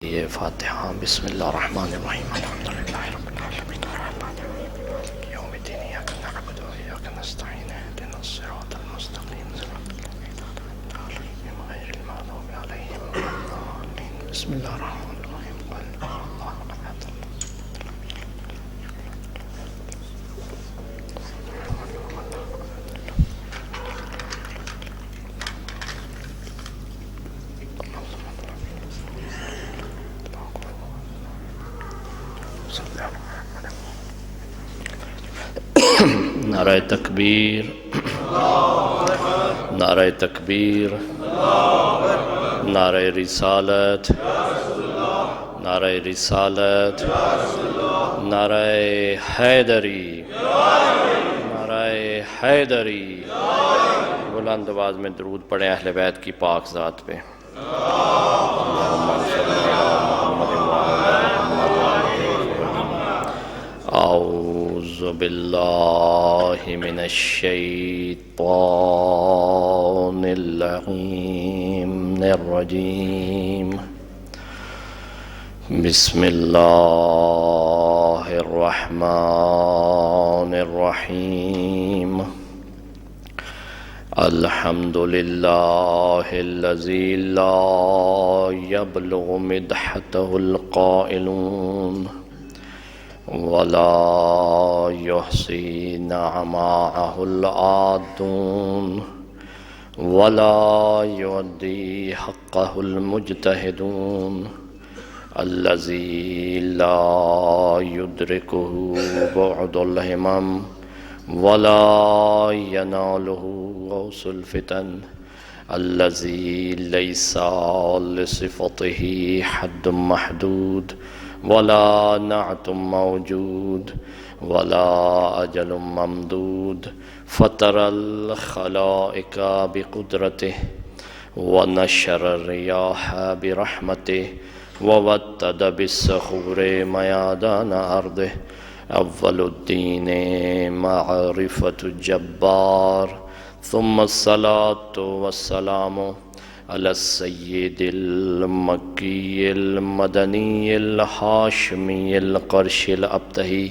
یہ فاتحہ بسم اللہ الرحمن الرحیم الحمد للہ رب العالمین الرحمن الرحیم مالک یوم الدین ایاک نعبد و ایاک نستعین اهدنا الصراط المستقیم صراط الذین انعمت علیہم غیر المغضوب علیہم ولا الضالین بسم اللہ الرحمن الرحیم قل اللہ احد نعرہ تکبیر نعرہ تکبیر نعرہ رسالت نعرہ رسالت نعرہ حیدری نعرہ حیدری بلند آواز میں درود پڑھیں اہل بیت کی پاک ذات پہ اعوذ باللہ من الشیطان اللعین الرجیم بسم اللہ الرحمن الرحیم الحمد للہ الذی لا یبلغ مدحتہ القائلون ولا يحصي نعماءه العادون ولا يؤدي حقه المجتهدون الذي لا يدركه بعد الهمم ولا يناله غوث الفتن الذي ليس لصفته حد محدود ولا نعت موجود ولا أجل ممدود فطر الخلائق بقدرته ونشر الرياح برحمته ووتد بالصخور ميادان أرضه أول الدين معرفة الجبار ثم الصلاة والسلام على السيد المكي المدني الهاشمي القرشي الأبتهي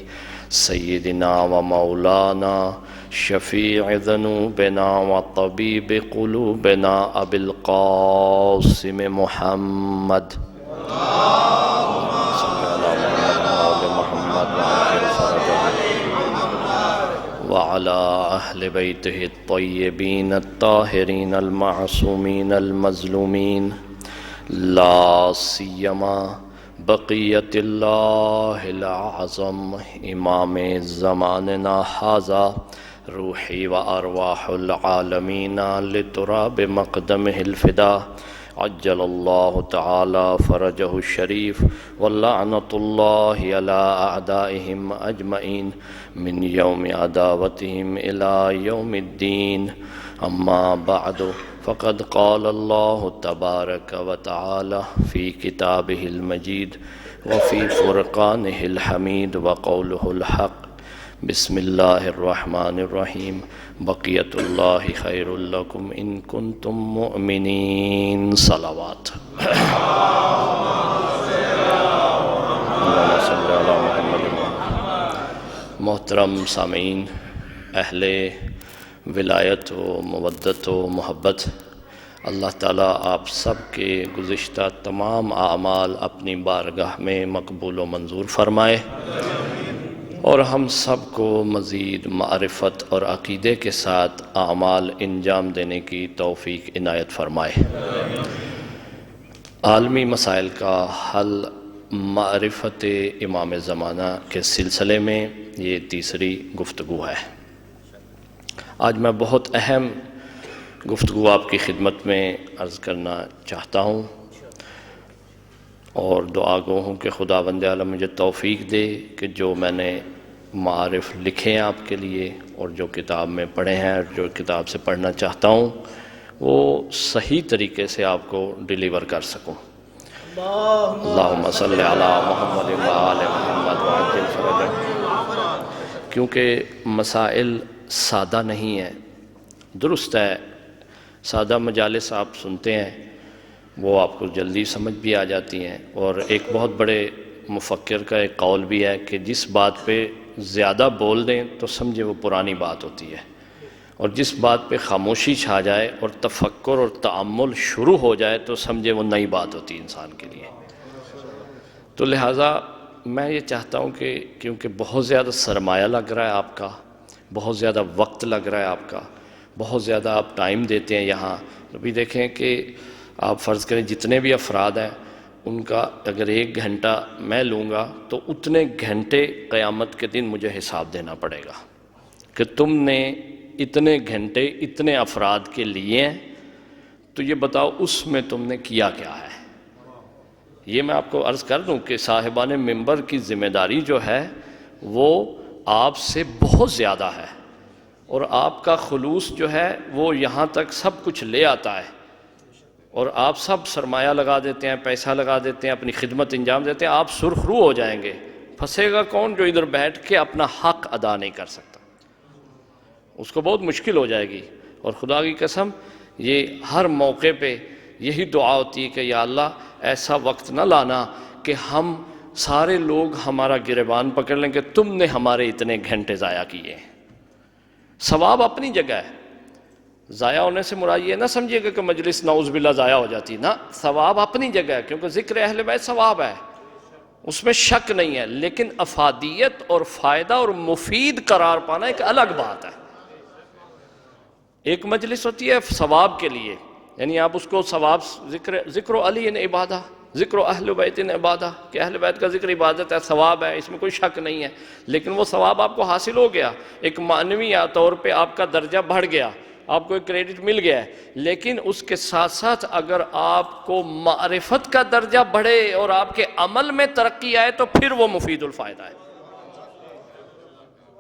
سيدنا ومولانا شفيع ذنوبنا وطبيب قلوبنا أبي القاسم محمد وعلى أهل بيته الطيبين الطاهرين المعصومين المظلومين لا سيما بقية الله الأعظم إمام زماننا هذا روحي وأرواح العالمين لتراب مقدمه الفداء عجل الله تعالى فرجه الشريف واللعنة الله على أعدائهم أجمعين من يوم عداوتهم إلى يوم الدين أما بعد فقد قال الله تبارك وتعالى في كتابه المجيد وفي فرقانه الحميد وقوله الحق بسم الله الرحمن الرحيم بقية الله خير لكم إن كنتم مؤمنين صلوات محترم سامعین اہل ولایت و مودت و محبت اللہ تعالیٰ آپ سب کے گزشتہ تمام اعمال اپنی بارگاہ میں مقبول و منظور فرمائے اور ہم سب کو مزید معرفت اور عقیدے کے ساتھ اعمال انجام دینے کی توفیق عنایت فرمائے عالمی مسائل کا حل معرفت امام زمانہ کے سلسلے میں یہ تیسری گفتگو ہے آج میں بہت اہم گفتگو آپ کی خدمت میں عرض کرنا چاہتا ہوں اور دعا گو ہوں کہ خداوند عالم مجھے توفیق دے کہ جو میں نے معارف لکھے ہیں آپ کے لیے اور جو کتاب میں پڑھے ہیں اور جو کتاب سے پڑھنا چاہتا ہوں وہ صحیح طریقے سے آپ کو ڈیلیور کر سکوں اللہم صلی علی محمد و آل محمد وعجل فرجہ کیونکہ مسائل سادہ نہیں ہیں درست ہے سادہ مجالس آپ سنتے ہیں وہ آپ کو جلدی سمجھ بھی آ جاتی ہیں۔ اور ایک بہت بڑے مفکر کا ایک قول بھی ہے کہ جس بات پہ زیادہ بول دیں تو سمجھے وہ پرانی بات ہوتی ہے، اور جس بات پہ خاموشی چھا جائے اور تفکر اور تأمل شروع ہو جائے تو سمجھے وہ نئی بات ہوتی ہے انسان کے لیے۔ تو لہٰذا میں یہ چاہتا ہوں کہ کیونکہ بہت زیادہ سرمایہ لگ رہا ہے آپ کا، بہت زیادہ وقت لگ رہا ہے آپ کا، بہت زیادہ آپ ٹائم دیتے ہیں یہاں، ابھی دیکھیں کہ آپ فرض کریں جتنے بھی افراد ہیں ان کا اگر 1 گھنٹہ میں لوں گا تو اتنے گھنٹے قیامت کے دن مجھے حساب دینا پڑے گا کہ تم نے اتنے گھنٹے اتنے افراد کے لیے ہیں، تو یہ بتاؤ اس میں تم نے کیا کیا ہے۔ یہ میں آپ کو عرض کر دوں کہ صاحبان منبر کی ذمہ داری جو ہے وہ آپ سے بہت زیادہ ہے، اور آپ کا خلوص جو ہے وہ یہاں تک سب کچھ لے آتا ہے، اور آپ سب سرمایہ لگا دیتے ہیں، پیسہ لگا دیتے ہیں، اپنی خدمت انجام دیتے ہیں، آپ سرخرو ہو جائیں گے۔ پھنسے گا کون؟ جو ادھر بیٹھ کے اپنا حق ادا نہیں کر سکتا، اس کو بہت مشکل ہو جائے گی۔ اور خدا کی قسم یہ ہر موقع پہ یہی دعا ہوتی ہے کہ یا اللہ ایسا وقت نہ لانا کہ ہم سارے لوگ ہمارا گریبان پکڑ لیں کہ تم نے ہمارے اتنے گھنٹے ضائع کیے۔ ثواب اپنی جگہ ہے، ضائع ہونے سے مراد یہ نہ سمجھیے کہ مجلس نعوذ باللہ ضائع ہو جاتی، نہ، ثواب اپنی جگہ ہے، کیونکہ ذکر اہل بیت ثواب ہے، اس میں شک نہیں ہے، لیکن افادیت اور فائدہ اور مفید قرار پانا ایک الگ بات ہے۔ ایک مجلس ہوتی ہے ثواب کے لیے، یعنی آپ اس کو ثواب، ذکر علی عبادہ، ذکر اہل بیت عبادہ، کہ اہل بیت کا ذکر عبادت ہے، ثواب ہے، اس میں کوئی شک نہیں ہے، لیکن وہ ثواب آپ کو حاصل ہو گیا، ایک معنوی طور پہ آپ کا درجہ بڑھ گیا، آپ کو ایک کریڈٹ مل گیا ہے، لیکن اس کے ساتھ ساتھ اگر آپ کو معرفت کا درجہ بڑھے اور آپ کے عمل میں ترقی آئے تو پھر وہ مفید الفائدہ ہے،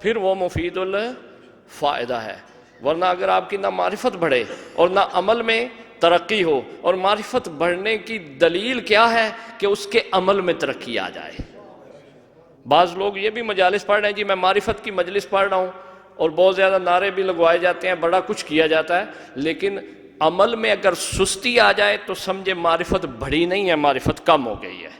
پھر وہ مفید الفائدہ ہے۔ ورنہ اگر آپ کی نہ معرفت بڑھے اور نہ عمل میں ترقی ہو، اور معرفت بڑھنے کی دلیل کیا ہے کہ اس کے عمل میں ترقی آ جائے۔ بعض لوگ یہ بھی مجالس پڑھ رہے ہیں، جی میں معرفت کی مجلس پڑھ رہا ہوں، اور بہت زیادہ نعرے بھی لگوائے جاتے ہیں، بڑا کچھ کیا جاتا ہے، لیکن عمل میں اگر سستی آ جائے تو سمجھے معرفت بڑھی نہیں ہے، معرفت کم ہو گئی ہے۔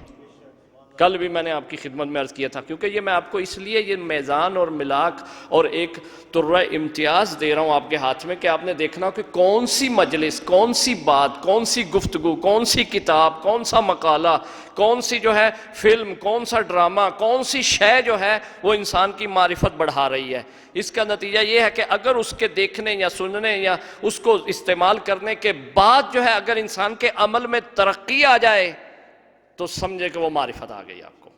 کل بھی میں نے آپ کی خدمت میں عرض کیا تھا، کیونکہ یہ میں آپ کو اس لیے یہ میزان اور ملاک اور ایک ترہ امتیاز دے رہا ہوں آپ کے ہاتھ میں، کہ آپ نے دیکھنا کہ کون سی مجلس، کون سی بات، کون سی گفتگو، کون سی کتاب، کون سا مقالہ، کون سی جو ہے فلم، کون سا ڈرامہ، کون سی شے جو ہے وہ انسان کی معرفت بڑھا رہی ہے۔ اس کا نتیجہ یہ ہے کہ اگر اس کے دیکھنے یا سننے یا اس کو استعمال کرنے کے بعد جو ہے اگر انسان کے عمل میں ترقی آ جائے تو سمجھے کہ وہ معرفت آ گئی آپ کو،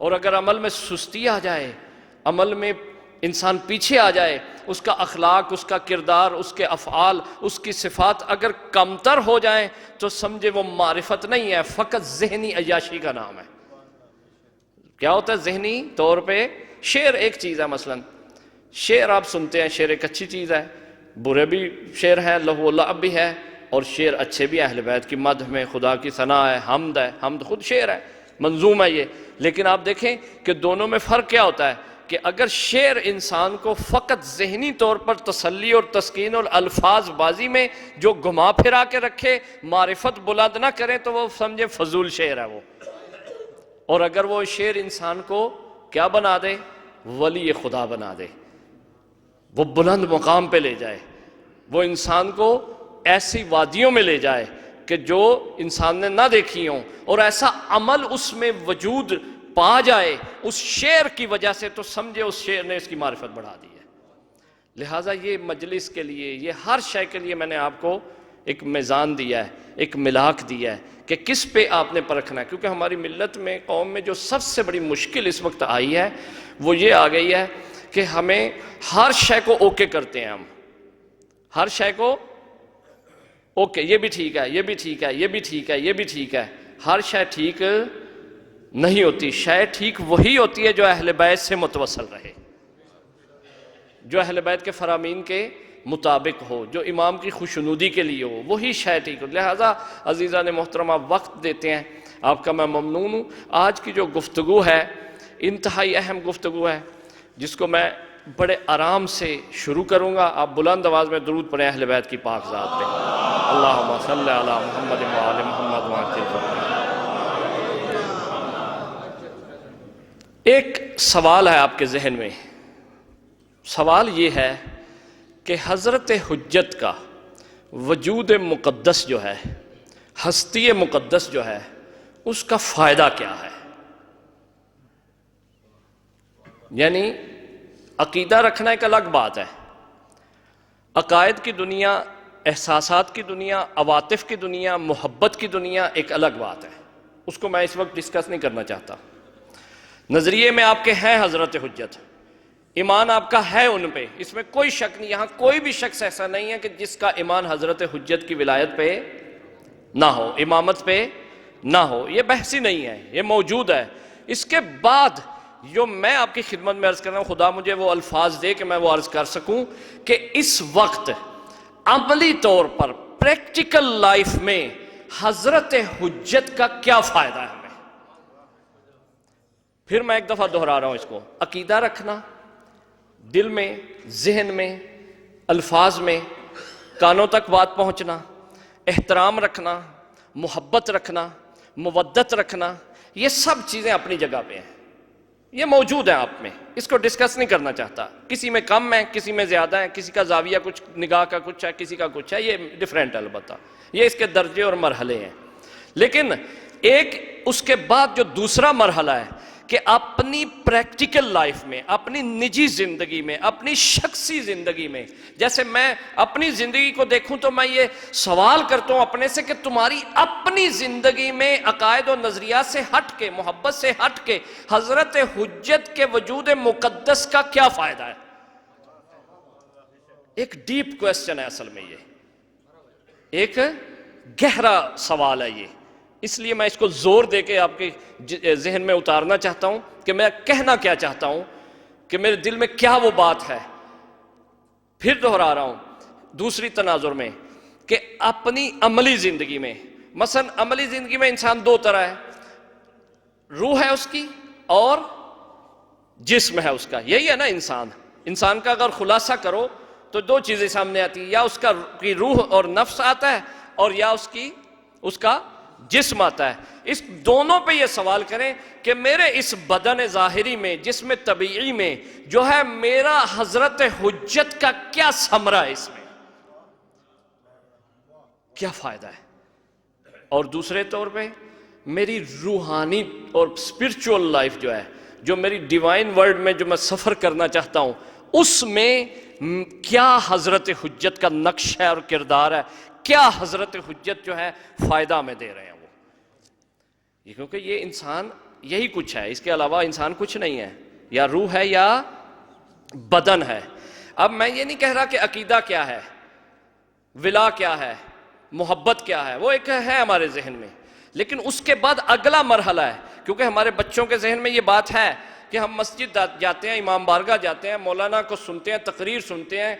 اور اگر عمل میں سستی آ جائے، عمل میں انسان پیچھے آ جائے، اس کا اخلاق، اس کا کردار، اس کے افعال، اس کی صفات اگر کمتر ہو جائیں تو سمجھے وہ معرفت نہیں ہے، فقط ذہنی عیاشی کا نام ہے۔ کیا ہوتا ہے ذہنی طور پہ؟ شعر ایک چیز ہے، مثلا شعر آپ سنتے ہیں، شعر ایک اچھی چیز ہے، برے بھی شعر ہیں، لہو و لعب بھی ہے، اور شعر اچھے بھی، اہل بیت کی مدح میں خدا کی ثنا ہے، حمد ہے، حمد خود شعر ہے، منظوم ہے یہ، لیکن آپ دیکھیں کہ دونوں میں فرق کیا ہوتا ہے، کہ اگر شعر انسان کو فقط ذہنی طور پر تسلی اور تسکین اور الفاظ بازی میں جو گھما پھرا کے رکھے، معرفت بلند نہ کرے تو وہ سمجھے فضول شعر ہے وہ، اور اگر وہ شعر انسان کو کیا بنا دے؟ ولی خدا بنا دے، وہ بلند مقام پہ لے جائے، وہ انسان کو ایسی وادیوں میں لے جائے کہ جو انسان نے نہ دیکھی ہوں، اور ایسا عمل اس میں وجود پا جائے اس شعر کی وجہ سے، تو سمجھے اس شعر نے اس کی معرفت بڑھا دی ہے۔ لہٰذا یہ مجلس کے لیے، یہ ہر شے کے لیے میں نے آپ کو ایک میزان دیا ہے، ایک ملاک دیا ہے کہ کس پہ آپ نے پرکھنا ہے، کیونکہ ہماری ملت میں، قوم میں جو سب سے بڑی مشکل اس وقت آئی ہے وہ یہ آ گئی ہے کہ ہمیں ہر شے کو اوکے کرتے ہیں، ہم ہر شے کو اوکے، یہ بھی ٹھیک ہے، یہ بھی ٹھیک ہے، یہ بھی ٹھیک ہے، یہ بھی ٹھیک ہے، ہر شے ٹھیک نہیں ہوتی، شے ٹھیک وہی ہوتی ہے جو اہل بیت سے متوصل رہے، جو اہل بیت کے فرامین کے مطابق ہو، جو امام کی خوشنودی کے لیے ہو، وہی شے ٹھیک ہو۔ لہٰذا عزیزان محترمہ وقت دیتے ہیں آپ کا میں ممنون ہوں۔ آج کی جو گفتگو ہے انتہائی اہم گفتگو ہے، جس کو میں بڑے آرام سے شروع کروں گا، آپ بلند آواز میں درود پڑھیں اہل بیت کی پاک ذات پہ۔ اللہم صلی علی محمد و آل محمد وعجل فرجہ۔ ایک سوال ہے آپ کے ذہن میں، سوال یہ ہے کہ حضرت حجت کا وجود مقدس جو ہے، ہستی مقدس جو ہے، اس کا فائدہ کیا ہے؟ یعنی عقیدہ رکھنا ایک الگ بات ہے، عقائد کی دنیا، احساسات کی دنیا، عواطف کی دنیا، محبت کی دنیا ایک الگ بات ہے، اس کو میں اس وقت ڈسکس نہیں کرنا چاہتا۔ نظریے میں آپ کے ہیں حضرت حجت، ایمان آپ کا ہے ان پہ، اس میں کوئی شک نہیں، یہاں کوئی بھی شخص ایسا نہیں ہے کہ جس کا ایمان حضرت حجت کی ولایت پہ نہ ہو، امامت پہ نہ ہو، یہ بحث ہی نہیں ہے، یہ موجود ہے۔ اس کے بعد جو میں آپ کی خدمت میں عرض کر رہا ہوں، خدا مجھے وہ الفاظ دے کہ میں وہ عرض کر سکوں کہ اس وقت عملی طور پر پریکٹیکل لائف میں حضرت حجت کا کیا فائدہ ہے ہمیں۔ پھر میں ایک دفعہ دہرا رہا ہوں اس کو، عقیدہ رکھنا دل میں، ذہن میں، الفاظ میں، کانوں تک بات پہنچنا، احترام رکھنا، محبت رکھنا، مودت رکھنا، یہ سب چیزیں اپنی جگہ پہ ہیں، یہ موجود ہے آپ میں، اس کو ڈسکس نہیں کرنا چاہتا۔ کسی میں کم ہے، کسی میں زیادہ ہے، کسی کا زاویہ کچھ، نگاہ کا کچھ ہے، کسی کا کچھ ہے، یہ ڈیفرنٹ ہے البتہ، یہ اس کے درجے اور مرحلے ہیں۔ لیکن ایک اس کے بعد جو دوسرا مرحلہ ہے کہ اپنی پریکٹیکل لائف میں، اپنی نجی زندگی میں، اپنی شخصی زندگی میں، جیسے میں اپنی زندگی کو دیکھوں تو میں یہ سوال کرتا ہوں اپنے سے کہ تمہاری اپنی زندگی میں عقائد و نظریات سے ہٹ کے، محبت سے ہٹ کے حضرت حجت کے وجود مقدس کا کیا فائدہ ہے؟ ایک ڈیپ کویسچن ہے اصل میں، یہ ایک گہرا سوال ہے یہ، اس لیے میں اس کو زور دے کے آپ کے ذہن میں اتارنا چاہتا ہوں کہ میں کہنا کیا چاہتا ہوں، کہ میرے دل میں کیا وہ بات ہے۔ پھر دہرا رہا ہوں دوسری تناظر میں کہ اپنی عملی زندگی میں، مثلا عملی زندگی میں انسان دو طرح ہے، روح ہے اس کی اور جسم ہے اس کا، یہی ہے نا انسان کا اگر خلاصہ کرو تو دو چیزیں سامنے آتی ہیں، یا اس کی روح اور نفس آتا ہے، اور یا اس کا جسم آتا ہے۔ اس دونوں پہ یہ سوال کریں کہ میرے اس بدن ظاہری میں، جسم طبیعی میں جو ہے، میرا حضرت حجت کا کیا ثمرہ ہے، اس میں کیا فائدہ ہے؟ اور دوسرے طور پہ میری روحانی اور اسپرچول لائف جو ہے، جو میری ڈیوائن ورلڈ میں جو میں سفر کرنا چاہتا ہوں، اس میں کیا حضرت حجت کا نقش ہے اور کردار ہے، کیا حضرت حجت جو ہے فائدہ میں دے رہے ہیں وہ، کیونکہ یہ انسان یہی کچھ ہے، اس کے علاوہ انسان کچھ نہیں ہے، یا روح ہے یا بدن ہے۔ اب میں یہ نہیں کہہ رہا کہ عقیدہ کیا ہے، ولا کیا ہے، محبت کیا ہے، وہ ایک ہے ہمارے ذہن میں، لیکن اس کے بعد اگلا مرحلہ ہے، کیونکہ ہمارے بچوں کے ذہن میں یہ بات ہے کہ ہم مسجد جاتے ہیں، امام بارگاہ جاتے ہیں، مولانا کو سنتے ہیں، تقریر سنتے ہیں،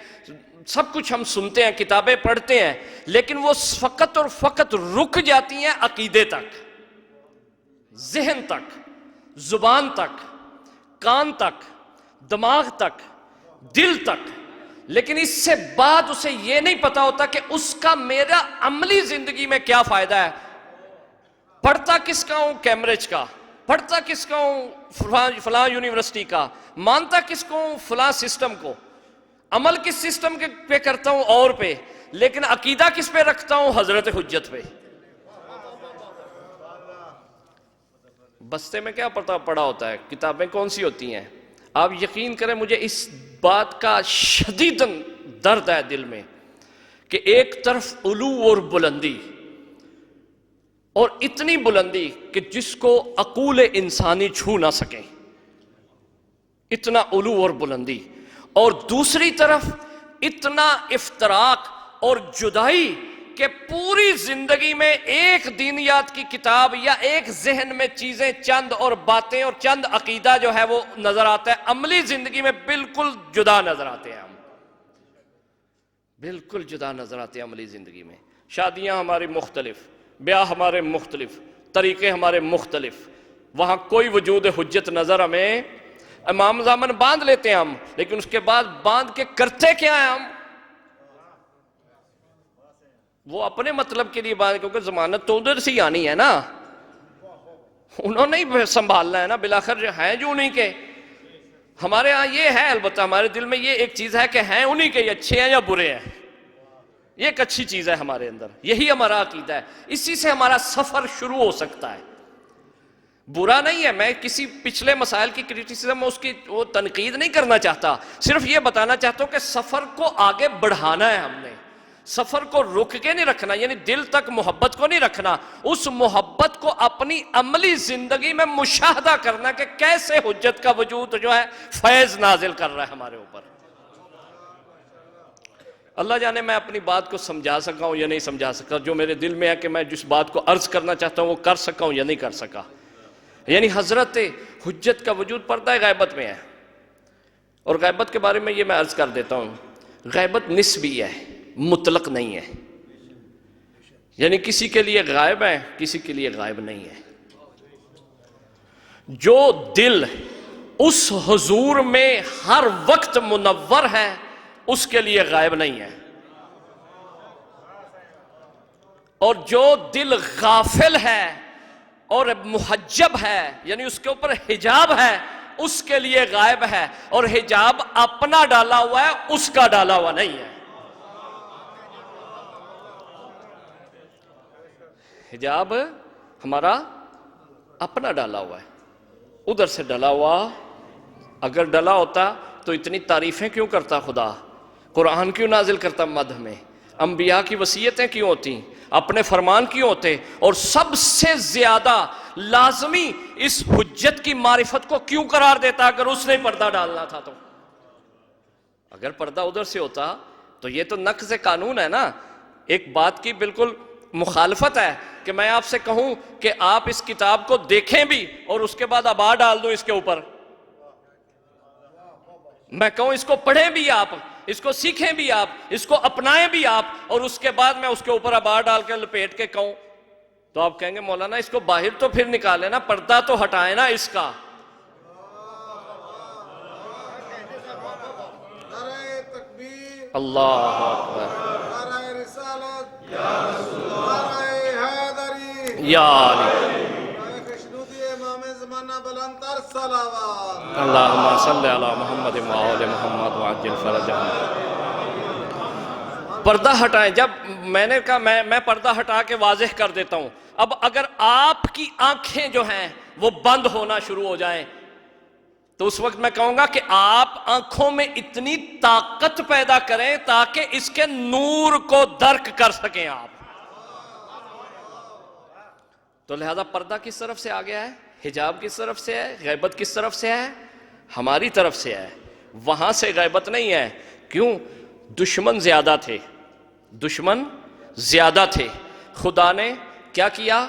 سب کچھ ہم سنتے ہیں، کتابیں پڑھتے ہیں، لیکن وہ فقط اور فقط رک جاتی ہیں عقیدے تک، ذہن تک، زبان تک، کان تک، دماغ تک، دل تک، لیکن اس سے بعد اسے یہ نہیں پتا ہوتا کہ اس کا میرا عملی زندگی میں کیا فائدہ ہے۔ پڑھتا کس کا ہوں؟ کیمبرج کا۔ پڑھتا کس کا ہوں؟ فلاں یونیورسٹی کا۔ مانتا کس کو ہوں؟ فلاں سسٹم کو۔ عمل کس سسٹم پہ کرتا ہوں؟ اور پہ۔ لیکن عقیدہ کس پہ رکھتا ہوں؟ حضرت حجت پہ۔ بستے میں کیا پڑا ہوتا ہے؟ کتابیں کون سی ہوتی ہیں؟ آپ یقین کریں مجھے اس بات کا شدیداً درد ہے دل میں کہ ایک طرف علو اور بلندی، اور اتنی بلندی کہ جس کو عقول انسانی چھو نہ سکے، اتنا علو اور بلندی، اور دوسری طرف اتنا افتراق اور جدائی کہ پوری زندگی میں ایک دینیات کی کتاب یا ایک ذہن میں چیزیں چند اور باتیں اور چند عقیدہ جو ہے وہ نظر آتا ہے، عملی زندگی میں بالکل جدا نظر آتے ہیں، ہم بالکل جدا نظر آتے ہیں عملی زندگی میں۔ شادیاں ہماری مختلف، بیاہ ہمارے مختلف، طریقے ہمارے مختلف، وہاں کوئی وجود حجت نظر ہمیں امام زامن باندھ لیتے ہیں ہم، لیکن اس کے بعد باندھ کے کرتے کیا ہیں ہم؟ وہ اپنے مطلب کے لیے باندھ، کیونکہ ضمانت تو ادھر سے ہی آنی ہے نا، انہوں نے ہی سنبھالنا ہے نا بالآخر، جو ہیں جو انہیں کے. ہمارے ہاں یہ ہے، البتہ ہمارے دل میں یہ ایک چیز ہے کہ ہیں انہیں کے، اچھے ہیں یا برے ہیں، یہ ایک اچھی چیز ہے ہمارے اندر، یہی ہمارا عقیدہ ہے، اسی سے ہمارا سفر شروع ہو سکتا ہے. برا نہیں ہے، میں کسی پچھلے مسائل کی کرٹیسزم، اس کی وہ تنقید نہیں کرنا چاہتا، صرف یہ بتانا چاہتا ہوں کہ سفر کو آگے بڑھانا ہے ہم نے، سفر کو رک کے نہیں رکھنا، یعنی دل تک محبت کو نہیں رکھنا، اس محبت کو اپنی عملی زندگی میں مشاہدہ کرنا کہ کیسے حجت کا وجود جو ہے فیض نازل کر رہا ہے ہمارے اوپر. اللہ جانے میں اپنی بات کو سمجھا سکا ہوں یا نہیں سمجھا سکا، جو میرے دل میں ہے کہ میں جس بات کو عرض کرنا چاہتا ہوں وہ کر سکا ہوں یا نہیں کر سکا. یعنی حضرت حجت کا وجود پردہ غیبت میں ہے، اور غیبت کے بارے میں یہ میں عرض کر دیتا ہوں، غیبت نسبی ہے، مطلق نہیں ہے، یعنی کسی کے لیے غائب ہے، کسی کے لیے غائب نہیں ہے. جو دل اس حضور میں ہر وقت منور ہے اس کے لیے غائب نہیں ہے، اور جو دل غافل ہے اور محجب ہے، یعنی اس کے اوپر حجاب ہے، اس کے لیے غائب ہے، اور حجاب اپنا ڈالا ہوا ہے، اس کا ڈالا ہوا نہیں ہے. حجاب ہمارا اپنا ڈالا ہوا ہے، ادھر سے ڈالا ہوا. اگر ڈالا ہوتا تو اتنی تعریفیں کیوں کرتا خدا، قرآن کیوں نازل کرتا مدح میں، انبیاء کی وصیتیں کیوں ہوتی، اپنے فرمان کیوں ہوتے، اور سب سے زیادہ لازمی اس حجت کی معرفت کو کیوں قرار دیتا اگر اس نے پردہ ڈالنا تھا تو. اگر پردہ ادھر سے ہوتا تو یہ تو نقض قانون ہے نا، ایک بات کی بالکل مخالفت ہے کہ میں آپ سے کہوں کہ آپ اس کتاب کو دیکھیں بھی اور اس کے بعد ابا ڈال دوں اس کے اوپر، میں کہوں اس کو پڑھیں بھی آپ، اس کو سیکھیں بھی آپ، اس کو اپنائیں بھی آپ، اور اس کے بعد میں اس کے اوپر ابا ڈال کے لپیٹ کے کہوں، تو آپ کہیں گے مولانا اس کو باہر تو پھر نکالیں نا، پردہ تو ہٹائیں نا اس کا. اللہ اکبر، یا علی، اللہم صلی علی محمد وآل محمد وعجل فرجہم. پردہ ہٹائیں. جب میں نے کہا میں پردہ ہٹا کے واضح کر دیتا ہوں، اب اگر آپ کی آنکھیں جو ہیں وہ بند ہونا شروع ہو جائیں تو اس وقت میں کہوں گا کہ آپ آنکھوں میں اتنی طاقت پیدا کریں تاکہ اس کے نور کو درک کر سکیں آپ. تو لہذا پردہ کس طرف سے آ گیا ہے، حجاب کس طرف سے ہے، غیبت کس طرف سے ہے، ہماری طرف سے ہے، وہاں سے غیبت نہیں ہے. کیوں؟ دشمن زیادہ تھے، دشمن زیادہ تھے. خدا نے کیا کیا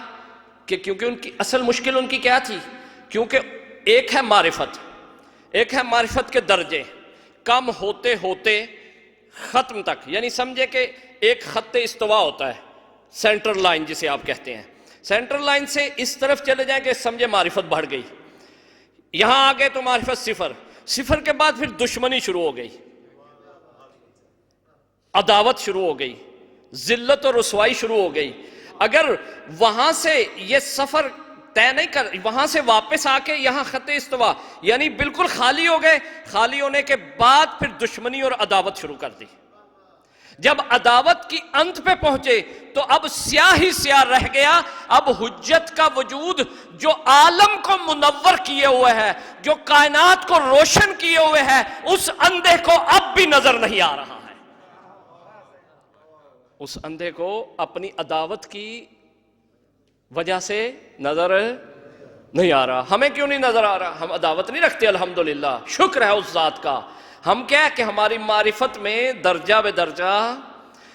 کہ کیونکہ ان کی اصل مشکل ان کی کیا تھی، کیونکہ ایک ہے معرفت، ایک ہے معرفت کے درجے کم ہوتے ہوتے ختم تک، یعنی سمجھے کہ ایک خط استوا ہوتا ہے، سینٹر لائن جسے آپ کہتے ہیں، سینٹر لائن سے اس طرف چلے جائیں کہ سمجھے معرفت بڑھ گئی، یہاں آگے تو معرفت صفر، صفر کے بعد پھر دشمنی شروع ہو گئی، عداوت شروع ہو گئی، ذلت اور رسوائی شروع ہو گئی. اگر وہاں سے یہ سفر طے نہیں کر، وہاں سے واپس آ کے یہاں خط استوا، یعنی بالکل خالی ہو گئے، خالی ہونے کے بعد پھر دشمنی اور عداوت شروع کر دی. جب عداوت کی انت پہ پہنچے تو اب سیاہ ہی سیاہ رہ گیا. اب حجت کا وجود جو عالم کو منور کیے ہوئے ہے، جو کائنات کو روشن کیے ہوئے ہے، اس اندھے کو اب بھی نظر نہیں آ رہا ہے. اس اندھے کو اپنی عداوت کی وجہ سے نظر نہیں آ رہا. ہمیں کیوں نہیں نظر آ رہا؟ ہم عداوت نہیں رکھتے الحمدللہ، شکر ہے اس ذات کا. ہم کیا ہے کہ ہماری معرفت میں درجہ بے درجہ،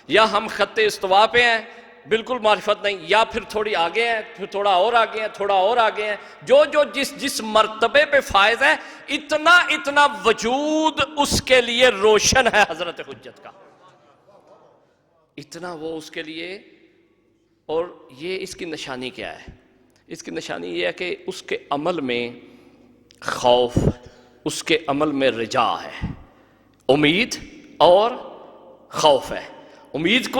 یا ہم خط استوا پہ ہیں بالکل معرفت نہیں، یا پھر تھوڑی آگے ہیں، پھر تھوڑا اور آگے ہیں، تھوڑا اور آگے ہیں. جو جس مرتبے پہ فائز ہے، اتنا وجود اس کے لیے روشن ہے حضرت حجت کا، اتنا وہ اس کے لیے. اور یہ اس کی نشانی کیا ہے؟ اس کی نشانی یہ ہے کہ اس کے عمل میں خوف، اس کے عمل میں رجا ہے، امید اور خوف ہے۔ امید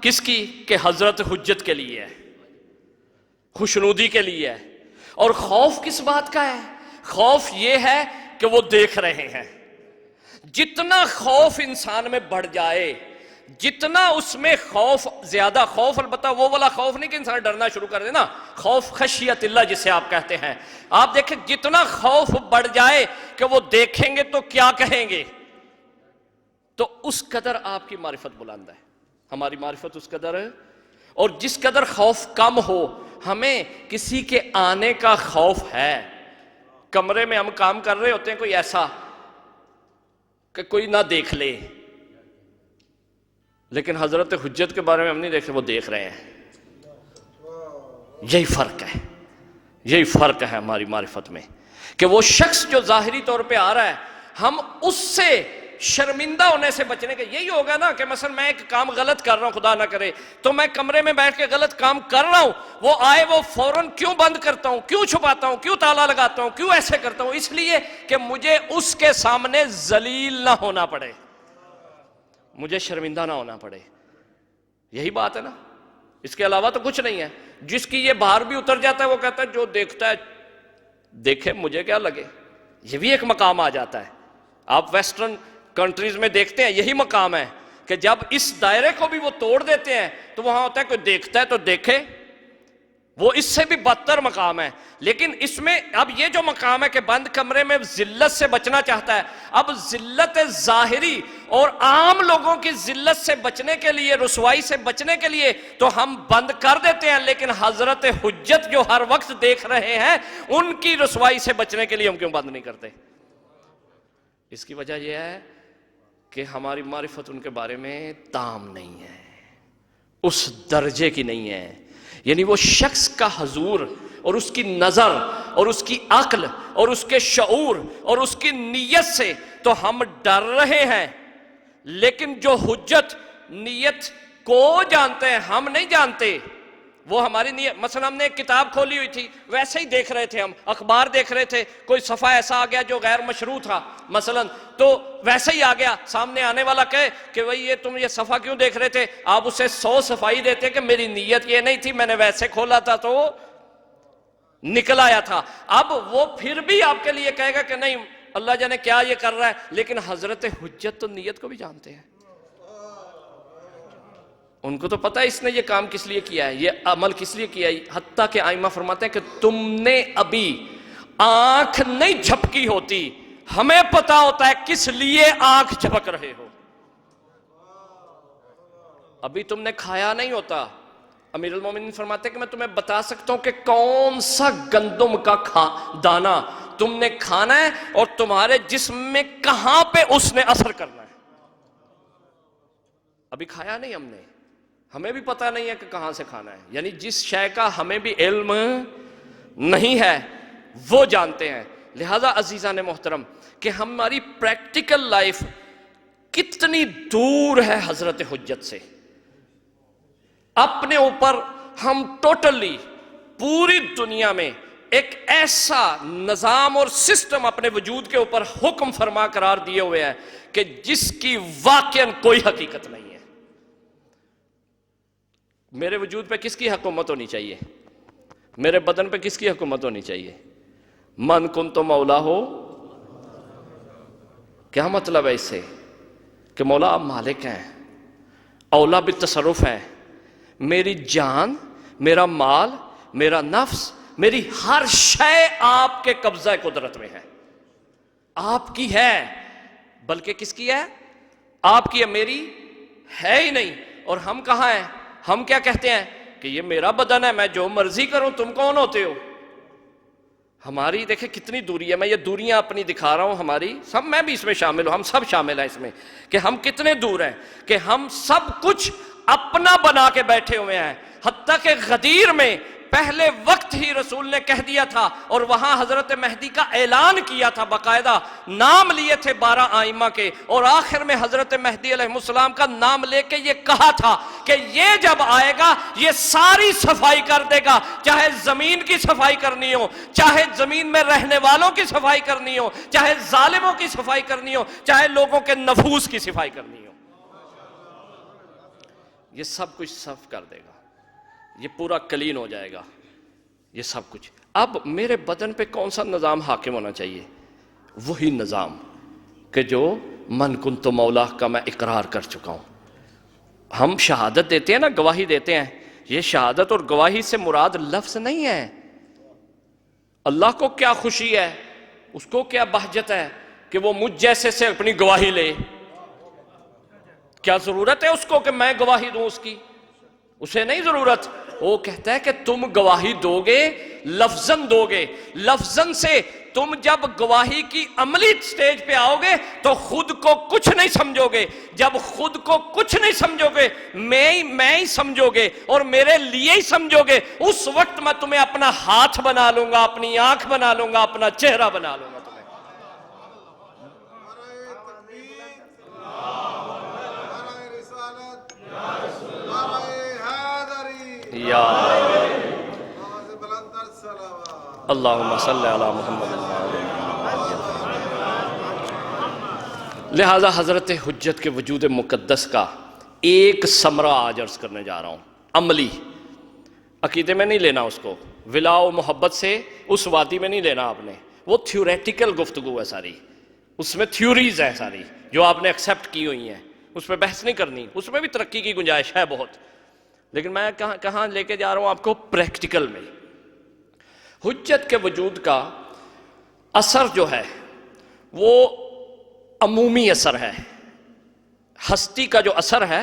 کس کی کہ حضرت حجت کے لیے ہے، خوشنودی کے لیے ہے، اور خوف کس بات کا ہے؟ خوف یہ ہے کہ وہ دیکھ رہے ہیں۔ جتنا خوف انسان میں بڑھ جائے، جتنا اس میں خوف زیادہ، خوف البتہ وہ والا خوف نہیں کہ انسان ڈرنا شروع کر دے نا، خوف خشیت اللہ جسے آپ کہتے ہیں، آپ دیکھیں جتنا خوف بڑھ جائے کہ وہ دیکھیں گے تو کیا کہیں گے، تو اس قدر آپ کی معرفت بلند ہے، ہماری معرفت اس قدر ہے۔ اور جس قدر خوف کم ہو، ہمیں کسی کے آنے کا خوف ہے۔ کمرے میں ہم کام کر رہے ہوتے ہیں، کوئی ایسا کہ کوئی نہ دیکھ لے، لیکن حضرت حجت کے بارے میں ہم نہیں دیکھ رہے، وہ دیکھ رہے ہیں۔ یہی فرق ہے ہماری معرفت میں، کہ وہ شخص جو ظاہری طور پہ آ رہا ہے، ہم اس سے شرمندہ ہونے سے بچنے کے، یہی ہوگا نا کہ مثلا میں ایک کام غلط کر رہا ہوں، خدا نہ کرے، تو میں کمرے میں بیٹھ کے غلط کام کر رہا ہوں، وہ آئے وہ فوراً کیوں بند کرتا ہوں، کیوں چھپاتا ہوں، کیوں تالا لگاتا ہوں، کیوں ایسے کرتا ہوں؟ اس لیے کہ مجھے اس کے سامنے ذلیل نہ ہونا پڑے، مجھے شرمندہ نہ ہونا پڑے۔ یہی بات ہے نا، اس کے علاوہ تو کچھ نہیں ہے۔ جس کی یہ باہر بھی اتر جاتا ہے وہ کہتا ہے جو دیکھتا ہے دیکھے، مجھے کیا لگے۔ یہ بھی ایک مقام آ جاتا ہے۔ آپ ویسٹرن کنٹریز میں دیکھتے ہیں یہی مقام ہے کہ جب اس دائرے کو بھی وہ توڑ دیتے ہیں تو وہاں ہوتا ہے کوئی دیکھتا ہے تو دیکھے، وہ اس سے بھی بدتر مقام ہے۔ لیکن اس میں اب یہ جو مقام ہے کہ بند کمرے میں ذلت سے بچنا چاہتا ہے، اب ذلت ظاہری اور عام لوگوں کی ذلت سے بچنے کے لیے، رسوائی سے بچنے کے لیے تو ہم بند کر دیتے ہیں، لیکن حضرت حجت جو ہر وقت دیکھ رہے ہیں ان کی رسوائی سے بچنے کے لیے ہم کیوں بند نہیں کرتے؟ اس کی وجہ یہ ہے کہ ہماری معرفت ان کے بارے میں تام نہیں ہے، اس درجے کی نہیں ہے۔ یعنی وہ شخص کا حضور اور اس کی نظر اور اس کی عقل اور اس کے شعور اور اس کی نیت سے تو ہم ڈر رہے ہیں، لیکن جو حجت نیت کو جانتے ہیں ہم نہیں جانتے، وہ ہماری نیت۔ مثلا ہم نے ایک کتاب کھولی ہوئی تھی، ویسے ہی دیکھ رہے تھے، ہم اخبار دیکھ رہے تھے، کوئی صفحہ ایسا آ گیا جو غیر مشروع تھا مثلا، تو ویسے ہی آ گیا، سامنے آنے والا کہے کہ بھئی یہ تم یہ صفحہ کیوں دیکھ رہے تھے، آپ اسے 100 صفائی دیتے کہ میری نیت یہ نہیں تھی، میں نے ویسے کھولا تھا تو نکل آیا تھا۔ اب وہ پھر بھی آپ کے لیے کہے گا کہ نہیں اللہ جانے کیا یہ کر رہا ہے، لیکن حضرت حجت تو نیت کو بھی جانتے ہیں، ان کو تو پتہ ہے اس نے یہ کام کس لیے کیا ہے، یہ عمل کس لیے کیا ہے۔ حتیٰ کہ ائمہ فرماتے ہیں کہ تم نے ابھی آنکھ نہیں جھپکی ہوتی، ہمیں پتہ ہوتا ہے کس لیے آنکھ جھپک رہے ہو۔ ابھی تم نے کھایا نہیں ہوتا، امیر المومنین فرماتے ہیں کہ میں تمہیں بتا سکتا ہوں کہ کون سا گندم کا دانہ تم نے کھانا ہے اور تمہارے جسم میں کہاں پہ اس نے اثر کرنا ہے۔ ابھی کھایا نہیں ہم نے، ہمیں بھی پتہ نہیں ہے کہ کہاں سے کھانا ہے، یعنی جس شے کا ہمیں بھی علم نہیں ہے وہ جانتے ہیں۔ لہذا عزیزان محترم کہ ہماری پریکٹیکل لائف کتنی دور ہے حضرت حجت سے، اپنے اوپر ہم ٹوٹلی پوری دنیا میں ایک ایسا نظام اور سسٹم اپنے وجود کے اوپر حکم فرما قرار دیے ہوئے ہے کہ جس کی واقعاً کوئی حقیقت نہیں ہے۔ میرے وجود پہ کس کی حکومت ہونی چاہیے؟ میرے بدن پہ کس کی حکومت ہونی چاہیے؟ من کن تو مولا ہو۔ کیا مطلب ہے اس سے؟ کہ مولا آپ مالک ہیں، اولا بالتصرف ہیں، میری جان، میرا مال، میرا نفس، میری ہر شے آپ کے قبضہ قدرت میں ہے، آپ کی ہے، بلکہ کس کی ہے؟ آپ کی ہے، میری ہے ہی نہیں۔ اور ہم کہاں ہیں؟ ہم کیا کہتے ہیں کہ یہ میرا بدن ہے، میں جو مرضی کروں، تم کون ہوتے ہو؟ ہماری دیکھیں کتنی دوری ہے، میں یہ دوریاں اپنی دکھا رہا ہوں، ہماری سب، میں بھی اس میں شامل ہوں، ہم سب شامل ہیں اس میں، کہ ہم کتنے دور ہیں، کہ ہم سب کچھ اپنا بنا کے بیٹھے ہوئے ہیں۔ حتیٰ کہ غدیر میں پہلے وقت ہی رسول نے کہہ دیا تھا، اور وہاں حضرت مہدی کا اعلان کیا تھا، باقاعدہ نام لیے تھے 12 آئمہ کے، اور آخر میں حضرت مہدی علیہ السلام کا نام لے کے یہ کہا تھا کہ یہ جب آئے گا یہ ساری صفائی کر دے گا، چاہے زمین کی صفائی کرنی ہو، چاہے زمین میں رہنے والوں کی صفائی کرنی ہو، چاہے ظالموں کی صفائی کرنی ہو، چاہے لوگوں کے نفوس کی صفائی کرنی ہو، یہ سب کچھ صف کر دے گا، یہ پورا کلین ہو جائے گا، یہ سب کچھ۔ اب میرے بدن پہ کون سا نظام حاکم ہونا چاہیے؟ وہی نظام کہ جو من کنت مولا کا میں اقرار کر چکا ہوں۔ ہم شہادت دیتے ہیں نا، گواہی دیتے ہیں، یہ شہادت اور گواہی سے مراد لفظ نہیں ہے۔ اللہ کو کیا خوشی ہے، اس کو کیا بہجت ہے کہ وہ مجھ جیسے سے اپنی گواہی لے؟ کیا ضرورت ہے اس کو کہ میں گواہی دوں اس کی؟ اسے نہیں ضرورت۔ وہ کہتا ہے کہ تم گواہی دو گے، لفظاً دو گے، لفظاً سے تم جب گواہی کی عملی سٹیج پہ آؤ گے تو خود کو کچھ نہیں سمجھو گے، جب خود کو کچھ نہیں سمجھو گے، میں ہی سمجھو گے اور میرے لیے ہی سمجھو گے، اس وقت میں تمہیں اپنا ہاتھ بنا لوں گا، اپنی آنکھ بنا لوں گا، اپنا چہرہ بنا لوں گا تمہیں۔ یا اللہم صلی علی محمد۔ لہذا حضرت حجت کے وجود مقدس کا ایک ثمرہ آج عرض کرنے جا رہا ہوں، عملی۔ عقیدے میں نہیں لینا اس کو، ولا و محبت سے اس وادی میں نہیں لینا آپ نے، وہ تھیوریٹیکل گفتگو ہے ساری، اس میں تھیوریز ہیں ساری جو آپ نے ایکسیپٹ کی ہوئی ہیں، اس پہ بحث نہیں کرنی، اس میں بھی ترقی کی گنجائش ہے بہت، لیکن میں کہاں لے کے جا رہا ہوں آپ کو؟ پریکٹیکل میں۔ حجت کے وجود کا اثر جو ہے وہ عمومی اثر ہے، ہستی کا جو اثر ہے،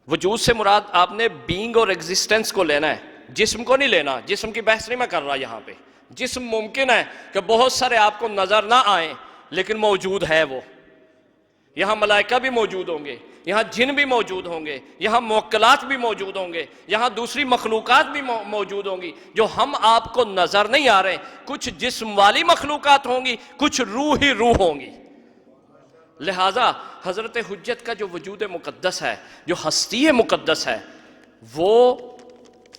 وجود سے مراد آپ نے بینگ اور ایگزسٹنس کو لینا ہے، جسم کو نہیں لینا۔ جسم کی بحث نہیں میں کر رہا یہاں پہ۔ جسم ممکن ہے کہ بہت سارے آپ کو نظر نہ آئیں لیکن موجود ہے، وہ یہاں ملائکہ بھی موجود ہوں گے، یہاں جن بھی موجود ہوں گے، یہاں موکلات بھی موجود ہوں گے، یہاں دوسری مخلوقات بھی موجود ہوں گی جو ہم آپ کو نظر نہیں آ رہے، کچھ جسم والی مخلوقات ہوں گی، کچھ روح ہی روح ہوں گی۔ لہٰذا حضرت حجت کا جو وجود مقدس ہے، جو ہستی مقدس ہے، وہ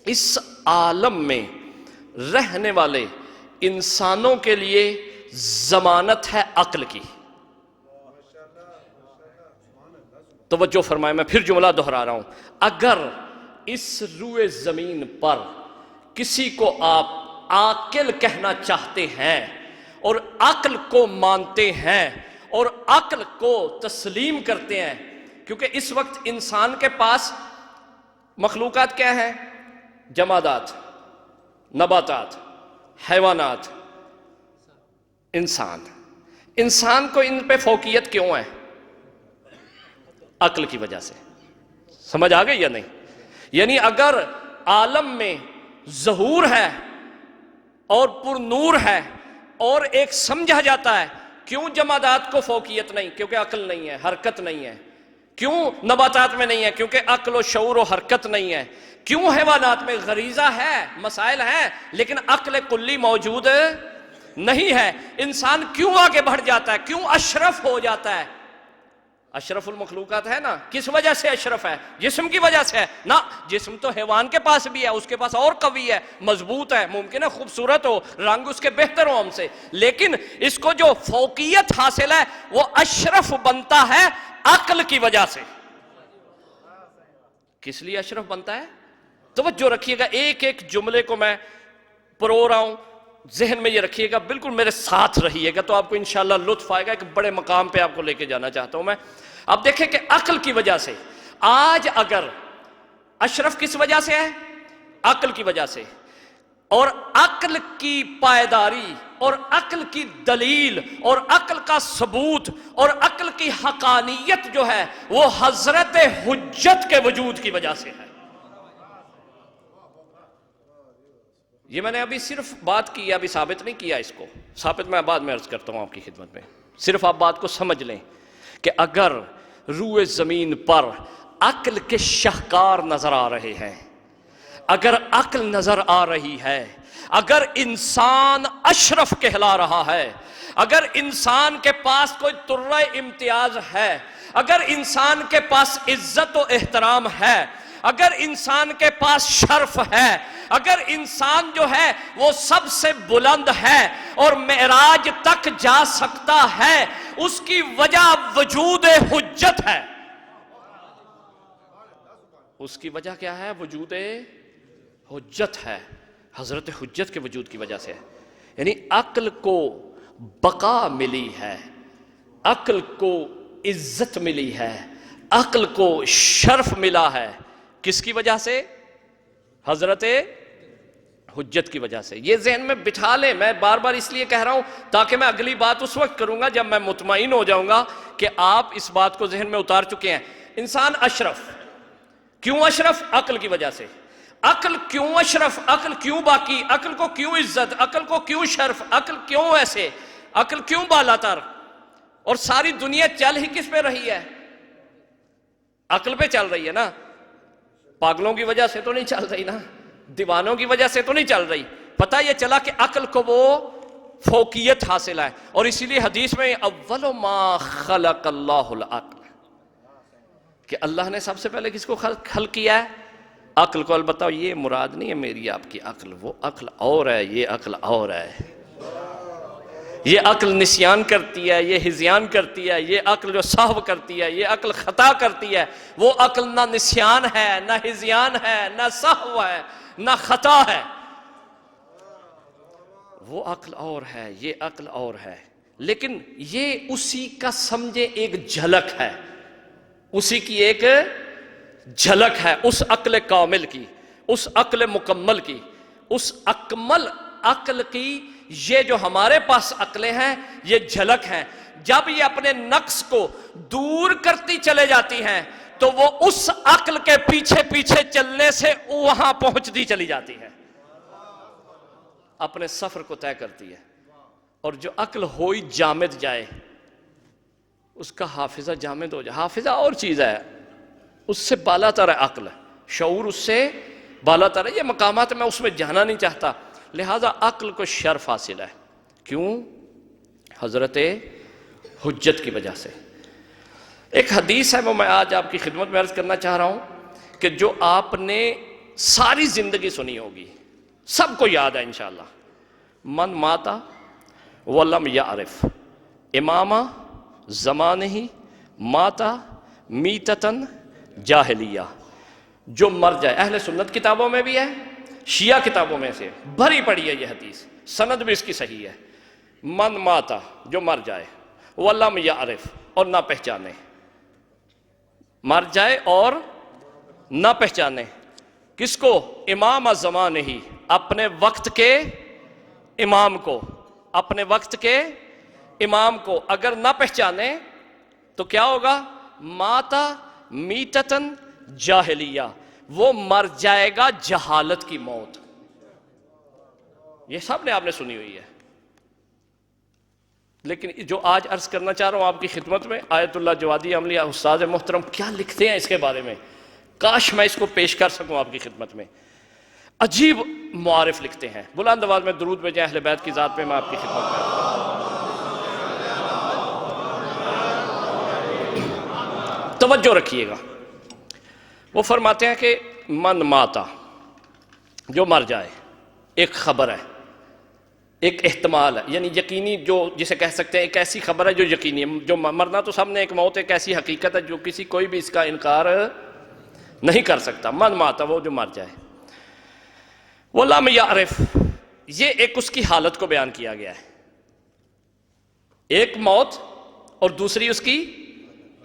اس عالم میں رہنے والے انسانوں کے لیے ضمانت ہے عقل کی۔ توجہ فرمائے، میں پھر جملہ دہرا رہا ہوں، اگر اس روئے زمین پر کسی کو آپ عاقل کہنا چاہتے ہیں اور عقل کو مانتے ہیں اور عقل کو تسلیم کرتے ہیں، کیونکہ اس وقت انسان کے پاس مخلوقات کیا ہیں؟ جمادات، نباتات، حیوانات، انسان کو ان پہ فوقیت کیوں ہے؟ عقل کی وجہ سے۔ سمجھ آ گئی یا نہیں؟ یعنی اگر عالم میں ظہور ہے اور پر نور ہے اور ایک سمجھا جاتا ہے، کیوں جمادات کو فوقیت نہیں؟ کیونکہ عقل نہیں ہے، حرکت نہیں ہے۔ کیوں نباتات میں نہیں ہے؟ کیونکہ عقل و شعور و حرکت نہیں ہے۔ کیوں حیوانات میں غریزہ ہے، مسائل ہیں، لیکن عقل کلی موجود نہیں ہے؟ انسان کیوں آگے بڑھ جاتا ہے؟ کیوں اشرف ہو جاتا ہے؟ اشرف المخلوقات ہے نا، کس وجہ سے اشرف ہے؟ جسم کی وجہ سے ہے نا؟ جسم تو حیوان کے پاس بھی ہے، اس کے پاس اور قوی ہے، مضبوط ہے، ممکن ہے خوبصورت ہو، رنگ اس کے بہتر ہو ہم سے، لیکن اس کو جو فوقیت حاصل ہے وہ اشرف بنتا ہے عقل کی وجہ سے۔ کس لیے اشرف بنتا ہے؟ توجہ رکھیے گا، ایک ایک جملے کو میں پرو رہا ہوں، ذہن میں یہ رکھیے گا، بالکل میرے ساتھ رہیے گا تو آپ کو انشاءاللہ لطف آئے گا۔ ایک بڑے مقام پہ آپ کو لے کے جانا چاہتا ہوں میں۔ اب دیکھیں کہ عقل کی وجہ سے، آج اگر اشرف کس وجہ سے ہے؟ عقل کی وجہ سے، اور عقل کی پائیداری اور عقل کی دلیل اور عقل کا ثبوت اور عقل کی حقانیت جو ہے وہ حضرت حجت کے وجود کی وجہ سے ہے۔ یہ میں نے ابھی صرف بات کی، ابھی ثابت نہیں کیا، اس کو ثابت میں بعد میں عرض کرتا ہوں آپ کی خدمت میں، صرف آپ بات کو سمجھ لیں کہ اگر روئے زمین پر عقل کے شاہکار نظر آ رہے ہیں، اگر عقل نظر آ رہی ہے، اگر انسان اشرف کہلا رہا ہے، اگر انسان کے پاس کوئی ترہ امتیاز ہے، اگر انسان کے پاس عزت و احترام ہے، اگر انسان کے پاس شرف ہے، اگر انسان جو ہے وہ سب سے بلند ہے اور معراج تک جا سکتا ہے، اس کی وجہ وجود حجت ہے۔ اس کی وجہ کیا ہے؟ وجود حجت ہے، حضرت حجت کے وجود کی وجہ سے ہے۔ یعنی عقل کو بقا ملی ہے، عقل کو عزت ملی ہے، عقل کو شرف ملا ہے، کس کی وجہ سے؟ حضرت حجت کی وجہ سے۔ یہ ذہن میں بٹھا لیں، میں بار بار اس لیے کہہ رہا ہوں تاکہ میں اگلی بات اس وقت کروں گا جب میں مطمئن ہو جاؤں گا کہ آپ اس بات کو ذہن میں اتار چکے ہیں۔ انسان اشرف، کیوں اشرف؟ عقل کی وجہ سے۔ عقل کیوں اشرف؟ عقل کیوں باقی؟ عقل کو کیوں عزت؟ عقل کو کیوں شرف؟ عقل کیوں ایسے؟ عقل کیوں بالا تر؟ اور ساری دنیا چل ہی کس پہ رہی ہے؟ عقل پہ چل رہی ہے نا۔ پاگلوں کی وجہ سے تو نہیں چل رہی نا، دیوانوں کی وجہ سے تو نہیں چل رہی۔ پتہ یہ چلا کہ عقل کو وہ فوقیت حاصل ہے، اور اسی لیے حدیث میں اول ما خلق اللہ العقل، کہ اللہ نے سب سے پہلے کس کو خلق کیا ہے؟ عقل کو۔ البتہ یہ مراد نہیں ہے میری آپ کی عقل، وہ عقل اور ہے، یہ عقل اور ہے۔ یہ عقل نسیان کرتی ہے، یہ ہذیان کرتی ہے، یہ عقل جو سہو کرتی ہے، یہ عقل خطا کرتی ہے۔ وہ عقل نہ نسیان ہے، نہ ہذیان ہے، نہ سہو ہے، نہ خطا ہے۔ وہ عقل اور ہے، یہ عقل اور ہے، لیکن یہ اسی کا سمجھے ایک جھلک ہے، اسی کی ایک جھلک ہے، اس عقل کامل کی، اس عقل مکمل کی، اس اکمل عقل کی۔ یہ جو ہمارے پاس عقلیں ہیں یہ جھلک ہیں۔ جب یہ اپنے نقص کو دور کرتی چلے جاتی ہیں تو وہ اس عقل کے پیچھے پیچھے چلنے سے وہاں پہنچتی چلی جاتی ہے، اپنے سفر کو طے کرتی ہے۔ اور جو عقل ہوئی جامد جائے، اس کا حافظہ جامد ہو جائے۔ حافظہ اور چیز ہے، اس سے بالا تر ہے عقل، شعور اس سے بالا تر ہے۔ یہ مقامات میں اس میں جانا نہیں چاہتا، لہذا عقل کو شرف حاصل ہے۔ کیوں؟ حضرت حجت کی وجہ سے۔ ایک حدیث ہے، وہ میں آج آپ کی خدمت میں عرض کرنا چاہ رہا ہوں کہ جو آپ نے ساری زندگی سنی ہوگی، سب کو یاد ہے انشاءاللہ۔ من ماتا ولم یعرف امام زمانہ ماتا میتتن جاہلیہ۔ جو مر جائے، اہل سنت کتابوں میں بھی ہے، شیعہ کتابوں میں سے بھری پڑی ہے یہ حدیث، سند بھی اس کی صحیح ہے۔ من ماتا، جو مر جائے، ولم یعرف، اور نہ پہچانے، مر جائے اور نہ پہچانے کس کو؟ امام زمانہ ہی، اپنے وقت کے امام کو، اپنے وقت کے امام کو اگر نہ پہچانے تو کیا ہوگا؟ ماتا میتتن جاہلیہ، وہ مر جائے گا جہالت کی موت۔ یہ سب نے آپ نے سنی ہوئی ہے، لیکن جو آج عرض کرنا چاہ رہا ہوں آپ کی خدمت میں، آیت اللہ جوادی عملیہ استاد محترم کیا لکھتے ہیں اس کے بارے میں، کاش میں اس کو پیش کر سکوں آپ کی خدمت میں۔ عجیب معارف لکھتے ہیں۔ بلند آواز میں درود بھیجیں اہل بیت کی ذات پہ، میں آپ کی خدمت میں۔ توجہ رکھیے گا، وہ فرماتے ہیں کہ من ماتا، جو مر جائے، ایک خبر ہے، ایک احتمال ہے، یعنی یقینی، جو جسے کہہ سکتے ہیں ایک ایسی خبر ہے جو یقینی ہے۔ جو مرنا تو سب نے، ایک موت ایک ایسی حقیقت ہے جو کوئی بھی اس کا انکار نہیں کر سکتا۔ من ماتا، وہ جو مر جائے، وَلَمْ يَعْرِفْ، یہ ایک اس کی حالت کو بیان کیا گیا ہے، ایک موت اور دوسری اس کی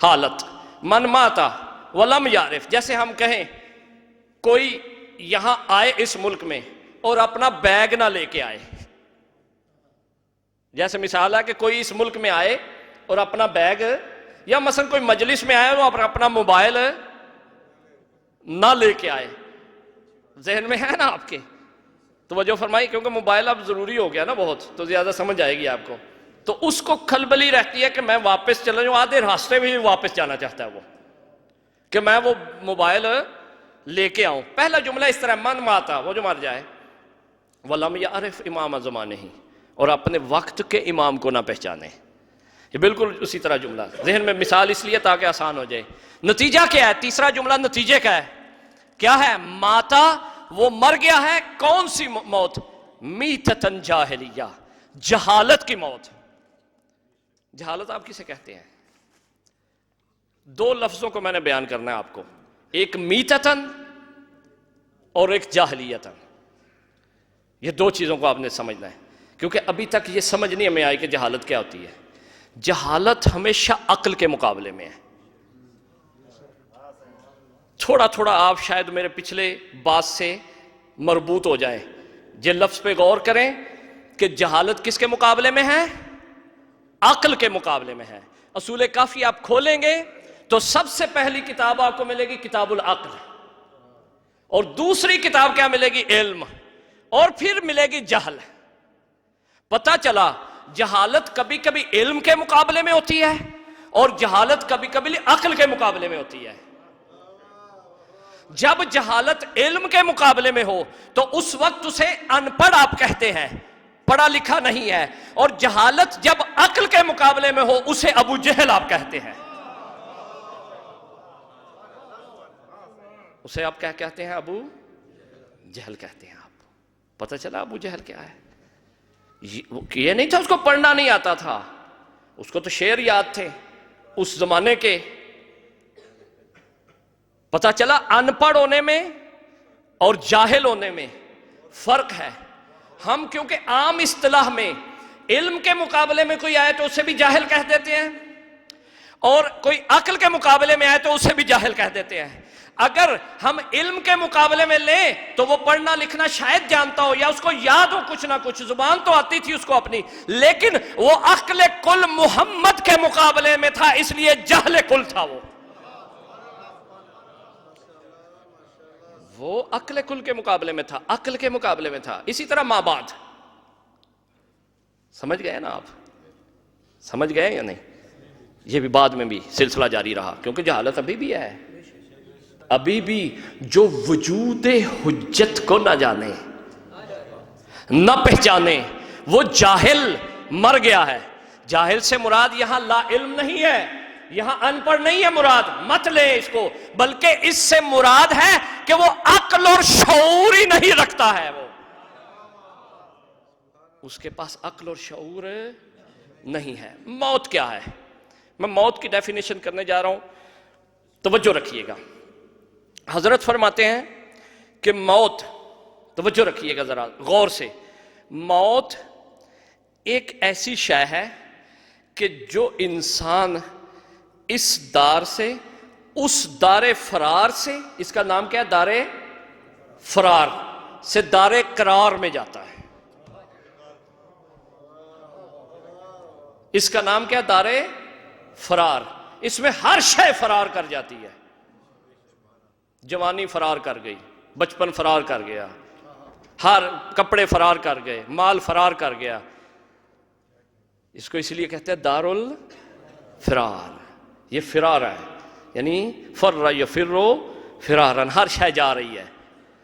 حالت۔ من ماتا وَلَمْ يَعْرِفْ، جیسے ہم کہیں کوئی یہاں آئے اس ملک میں اور اپنا بیگ نہ لے کے آئے، جیسے مثال ہے کہ کوئی اس ملک میں آئے اور اپنا بیگ، یا مثلا کوئی مجلس میں آئے اور اپنا موبائل نہ لے کے آئے۔ ذہن میں ہے نا آپ کے؟ توجہ فرمائی، کیونکہ موبائل اب ضروری ہو گیا نا بہت، تو زیادہ سمجھ آئے گی آپ کو۔ تو اس کو کھلبلی رہتی ہے کہ میں واپس چلا جاؤں، آدھے راستے میں بھی واپس جانا چاہتا ہے وہ، کہ میں وہ موبائل لے کے آؤں. پہلا جملہ اس طرح من ماتا وہ جو مر جائے. وَلَمْ يَعْرِفْ إِمَامَ زَمَانِهِ اور اپنے وقت کے امام کو نہ پہچانے. یہ بالکل اسی طرح جملہ ذہن میں مثال اس لیے تاکہ آسان ہو جائے. نتیجہ کیا ہے؟ تیسرا جملہ نتیجے کا ہے. کیا ہے؟ ماتا وہ مر گیا ہے. کون سی موت؟ میتتن جاہلیہ جہالت کی موت. جہالت آپ کسے کہتے ہیں؟ دو لفظوں کو میں نے بیان کرنا ہے آپ کو, ایک میتتن اور ایک جاہلیتن. یہ دو چیزوں کو آپ نے سمجھنا ہے کیونکہ ابھی تک یہ سمجھ نہیں ہمیں آئی کہ جہالت کیا ہوتی ہے. جہالت ہمیشہ عقل کے مقابلے میں ہے. تھوڑا تھوڑا آپ شاید میرے پچھلے بات سے مربوط ہو جائیں. یہ لفظ پہ غور کریں کہ جہالت کس کے مقابلے میں ہے؟ عقل کے مقابلے میں ہے. اصول کافی آپ کھولیں گے تو سب سے پہلی کتاب آپ کو ملے گی کتاب العقل, اور دوسری کتاب کیا ملے گی؟ علم, اور پھر ملے گی جہل. پتہ چلا جہالت کبھی کبھی علم کے مقابلے میں ہوتی ہے اور جہالت کبھی کبھی عقل کے مقابلے میں ہوتی ہے. جب جہالت علم کے مقابلے میں ہو تو اس وقت اسے ان پڑھ آپ کہتے ہیں, پڑھا لکھا نہیں ہے. اور جہالت جب عقل کے مقابلے میں ہو اسے ابو جہل آپ کہتے ہیں. اسے آپ کیا کہتے ہیں؟ ابو جہل کہتے ہیں. آپ پتہ چلا ابو جہل کیا ہے؟ یہ نہیں تھا اس کو پڑھنا نہیں آتا تھا, اس کو تو شعر یاد تھے اس زمانے کے. پتہ چلا ان پڑھ ہونے میں اور جاہل ہونے میں فرق ہے. ہم کیونکہ عام اصطلاح میں علم کے مقابلے میں کوئی آئے تو اسے بھی جاہل کہہ دیتے ہیں, اور کوئی عقل کے مقابلے میں آئے تو اسے بھی جاہل کہہ دیتے ہیں. اگر ہم علم کے مقابلے میں لیں تو وہ پڑھنا لکھنا شاید جانتا ہو یا اس کو یاد ہو کچھ نہ کچھ, زبان تو آتی تھی اس کو اپنی, لیکن وہ عقل کل محمد کے مقابلے میں تھا اس لیے جہل کل تھا. وہ عقل کل کے مقابلے میں تھا, عقل کے مقابلے میں تھا. اسی طرح ماں بعد. سمجھ گئے نا آپ؟ سمجھ گئے یا نہیں؟ یہ بھی بعد میں بھی سلسلہ جاری رہا کیونکہ جہالت ابھی بھی ہے. ابھی بھی جو وجود حجت کو نہ جانے نہ پہچانے وہ جاہل مر گیا ہے. جاہل سے مراد یہاں لا علم نہیں ہے, یہاں ان پڑھ نہیں ہے مراد, مت لے اس کو, بلکہ اس سے مراد ہے کہ وہ عقل اور شعور ہی نہیں رکھتا ہے. وہ اس کے پاس عقل اور شعور نہیں ہے. موت کیا ہے؟ میں موت کی ڈیفینیشن کرنے جا رہا ہوں, توجہ رکھیے گا. حضرت فرماتے ہیں کہ موت, توجہ رکھیے گا ذرا غور سے, موت ایک ایسی شے ہے کہ جو انسان اس دار سے اس دار فرار سے, اس کا نام کیا ہے؟ دار فرار سے دار قرار میں جاتا ہے. اس کا نام کیا؟ دار فرار. اس میں ہر شے فرار کر جاتی ہے. جوانی فرار کر گئی, بچپن فرار کر گیا, ہر کپڑے فرار کر گئے, مال فرار کر گیا. اس کو اس لیے کہتے ہیں دار الفرار. یہ فرار ہے, یعنی فر یفر فرارن. ہر شے جا رہی ہے,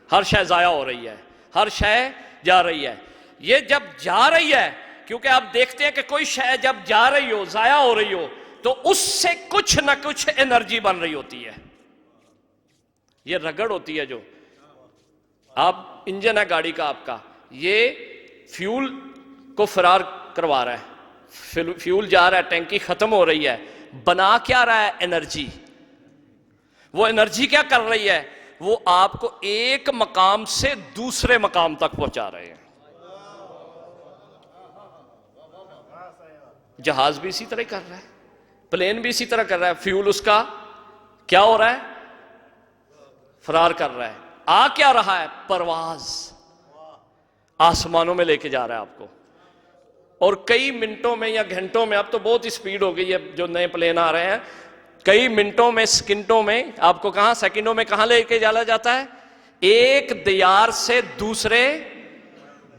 ہر شے ضائع ہو رہی ہے, ہر شے جا رہی ہے. یہ جب جا رہی ہے, کیونکہ آپ دیکھتے ہیں کہ کوئی شے جب جا رہی ہو, ضائع ہو رہی ہو, تو اس سے کچھ نہ کچھ انرجی بن رہی ہوتی ہے. یہ رگڑ ہوتی ہے جو آپ انجن ہے گاڑی کا آپ کا, یہ فیول کو فرار کروا رہا ہے, فیول جا رہا ہے, ٹینکی ختم ہو رہی ہے, بنا کیا رہا ہے؟ انرجی. وہ انرجی کیا کر رہی ہے؟ وہ آپ کو ایک مقام سے دوسرے مقام تک پہنچا رہے ہیں. جہاز بھی اسی طرح کر رہا ہے, پلین بھی اسی طرح کر رہا ہے. فیول اس کا کیا ہو رہا ہے؟ فرار کر رہا ہے. آ کیا رہا ہے؟ پرواز, آسمانوں میں لے کے جا رہا ہے آپ کو. اور کئی منٹوں میں یا گھنٹوں میں, اب تو بہت ہی سپیڈ ہو گئی ہے جو نئے پلین آ رہے ہیں, کئی منٹوں میں, سیکنڈوں میں آپ کو کہاں, سیکنڈوں میں کہاں لے کے جایا جاتا ہے؟ ایک دیار سے دوسرے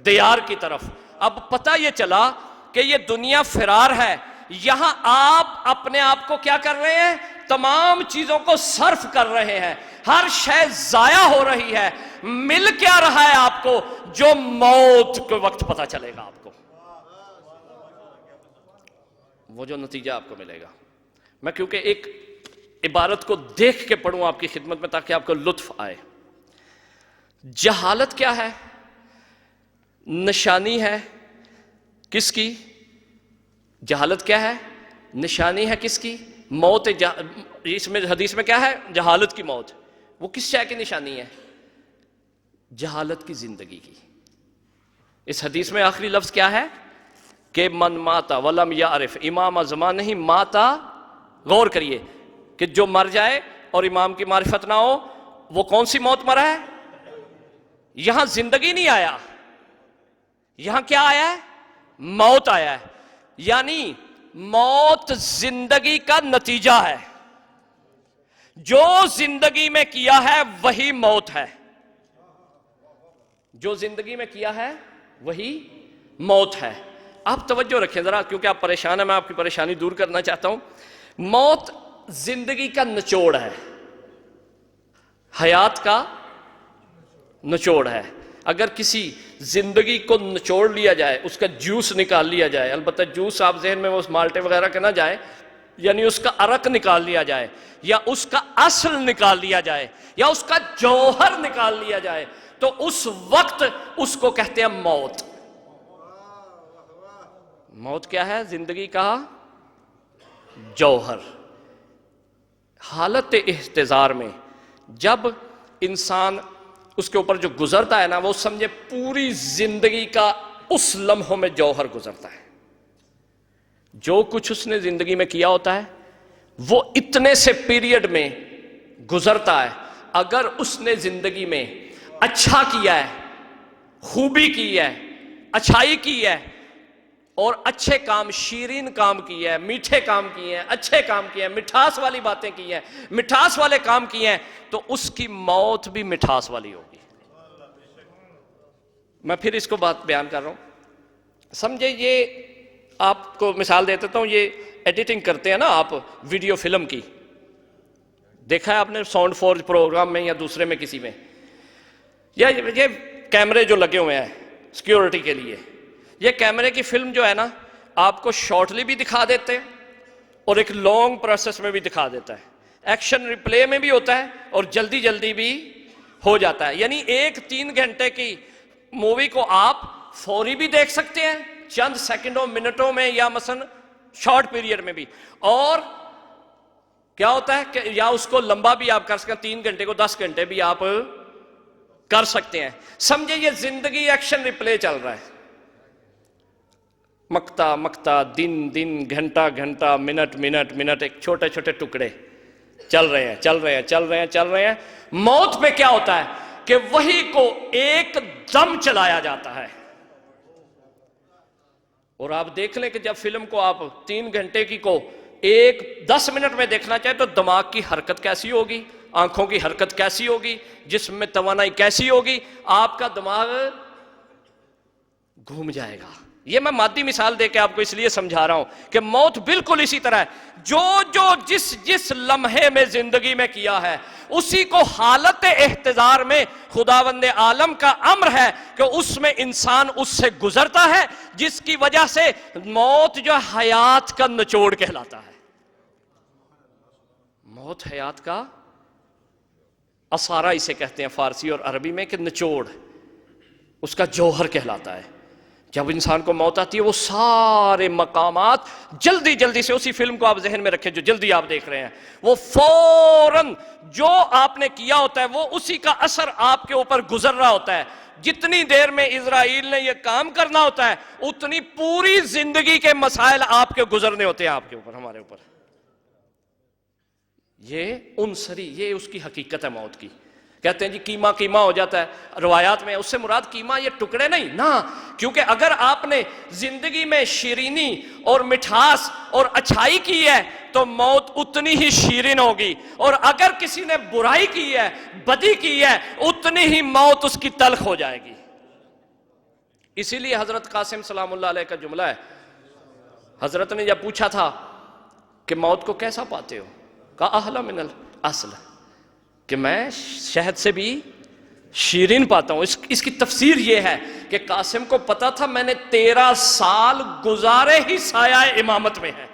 دیار کی طرف. اب پتہ یہ چلا کہ یہ دنیا فرار ہے, یہاں آپ اپنے آپ کو کیا کر رہے ہیں؟ تمام چیزوں کو صرف کر رہے ہیں، ہر شے ضائع ہو رہی ہے، مل کیا رہا ہے آپ کو؟ جو موت کے وقت پتہ چلے گا آپ کو، وہ جو نتیجہ آپ کو ملے گا۔ میں کیونکہ ایک عبارت کو دیکھ کے پڑھوں آپ کی خدمت میں تاکہ آپ کو لطف آئے۔ جہالت کیا ہے؟ نشانی ہے کس کی؟ جہالت کیا ہے؟ نشانی ہے کس کی؟ موت۔ اس میں حدیث میں کیا ہے؟ جہالت کی موت۔ وہ کس شے کی نشانی ہے؟ جہالت کی زندگی کی۔ اس حدیث میں آخری لفظ کیا ہے؟ کہ من ماتا ولم یعرف امام زمان نہیں ماتا، غور کریے کہ جو مر جائے اور امام کی معرفت نہ ہو، وہ کون سی موت مرا ہے؟ یہاں زندگی نہیں آیا، یہاں کیا آیا ہے؟ موت آیا ہے۔ یعنی موت زندگی کا نتیجہ ہے، جو زندگی میں کیا ہے وہی موت ہے، جو زندگی میں کیا ہے وہی موت ہے۔ آپ توجہ رکھیں ذرا، کیونکہ آپ پریشان ہیں، میں آپ کی پریشانی دور کرنا چاہتا ہوں۔ موت زندگی کا نچوڑ ہے، حیات کا نچوڑ ہے۔ اگر کسی زندگی کو نچوڑ لیا جائے، اس کا جوس نکال لیا جائے، البتہ جوس آپ ذہن میں اس مالٹے وغیرہ کے نہ جائے، یعنی اس کا عرق نکال لیا جائے، یا اس کا اصل نکال لیا جائے، یا اس کا جوہر نکال لیا جائے، تو اس وقت اس کو کہتے ہیں موت۔ موت کیا ہے؟ زندگی کا جوہر۔ حالت احتضار میں جب انسان اس کے اوپر جو گزرتا ہے نا، وہ سمجھے پوری زندگی کا اس لمحوں میں جوہر گزرتا ہے۔ جو کچھ اس نے زندگی میں کیا ہوتا ہے وہ اتنے سے پیریڈ میں گزرتا ہے۔ اگر اس نے زندگی میں اچھا کیا ہے، خوبی کی ہے، اچھائی کی ہے، اور اچھے کام، شیرین کام کیے ہیں، میٹھے کام کیے ہیں، اچھے کام کیے ہیں، مٹھاس والی باتیں کی ہیں، مٹھاس والے کام کیے ہیں، تو اس کی موت بھی مٹھاس والی ہوگی۔ میں پھر اس کو بات بیان کر رہا ہوں، سمجھے۔ یہ آپ کو مثال دے دیتا ہوں، یہ ایڈیٹنگ کرتے ہیں نا آپ ویڈیو فلم کی، دیکھا ہے آپ نے ساؤنڈ فورج پروگرام میں یا دوسرے میں کسی میں، یا یہ کیمرے جو لگے ہوئے ہیں سیکیورٹی کے لیے، یہ کیمرے کی فلم جو ہے نا آپ کو شارٹلی بھی دکھا دیتے ہیں اور ایک لانگ پروسیس میں بھی دکھا دیتا ہے، ایکشن ریپلے میں بھی ہوتا ہے اور جلدی جلدی بھی ہو جاتا ہے۔ یعنی ایک 3 گھنٹے کی مووی کو آپ فوری بھی دیکھ سکتے ہیں، چند سیکنڈوں منٹوں میں، یا مثلا شارٹ پیریڈ میں بھی، اور کیا ہوتا ہے کہ یا اس کو لمبا بھی آپ کر سکتے ہیں، 3 گھنٹے کو 10 گھنٹے بھی آپ کر سکتے ہیں۔ سمجھے یہ زندگی ایکشن ریپلے چل رہا ہے، مکتا مکتا، دن دن، گھنٹہ گھنٹہ، منٹ منٹ منٹ، ایک چھوٹے چھوٹے ٹکڑے چل رہے ہیں چل رہے ہیں چل رہے ہیں چل رہے ہیں۔ موت پہ کیا ہوتا ہے کہ وہی کو ایک دم چلایا جاتا ہے۔ اور آپ دیکھ لیں کہ جب فلم کو آپ 3 گھنٹے کی کو 10 منٹ میں دیکھنا چاہے تو دماغ کی حرکت کیسی ہوگی، آنکھوں کی حرکت کیسی ہوگی، جسم میں توانائی کیسی ہوگی، آپ کا دماغ گھوم جائے گا۔ یہ میں مادی مثال دے کے آپ کو اس لیے سمجھا رہا ہوں کہ موت بالکل اسی طرح ہے، جو جس لمحے میں زندگی میں کیا ہے اسی کو حالت احتضار میں خداوند عالم کا امر ہے کہ اس میں انسان اس سے گزرتا ہے، جس کی وجہ سے موت جو حیات کا نچوڑ کہلاتا ہے۔ موت حیات کا اثارہ اسے کہتے ہیں فارسی اور عربی میں، کہ نچوڑ، اس کا جوہر کہلاتا ہے۔ جب انسان کو موت آتی ہے وہ سارے مقامات جلدی جلدی سے، اسی فلم کو آپ ذہن میں رکھیں جو جلدی آپ دیکھ رہے ہیں، وہ فوراً جو آپ نے کیا ہوتا ہے وہ اسی کا اثر آپ کے اوپر گزر رہا ہوتا ہے۔ جتنی دیر میں اسرائیل نے یہ کام کرنا ہوتا ہے اتنی پوری زندگی کے مسائل آپ کے گزرنے ہوتے ہیں، آپ کے اوپر، ہمارے اوپر۔ یہ عنصری، یہ اس کی حقیقت ہے موت کی۔ کہتے ہیں جی کیما کیما ہو جاتا ہے روایات میں، اس سے مراد کیما یہ ٹکڑے نہیں نا، کیونکہ اگر آپ نے زندگی میں شیرینی اور مٹھاس اور اچھائی کی ہے تو موت اتنی ہی شیرین ہوگی، اور اگر کسی نے برائی کی ہے، بدی کی ہے، اتنی ہی موت اس کی تلخ ہو جائے گی۔ اسی لیے حضرت قاسم سلام اللہ علیہ کا جملہ ہے، حضرت نے جب پوچھا تھا کہ موت کو کیسا پاتے ہو، کہا احلی من العسل، کہ میں شہد سے بھی شیرین پاتا ہوں۔ اس کی تفسیر یہ ہے کہ قاسم کو پتا تھا میں نے 13 سال گزارے ہی سایہ امامت میں ہے،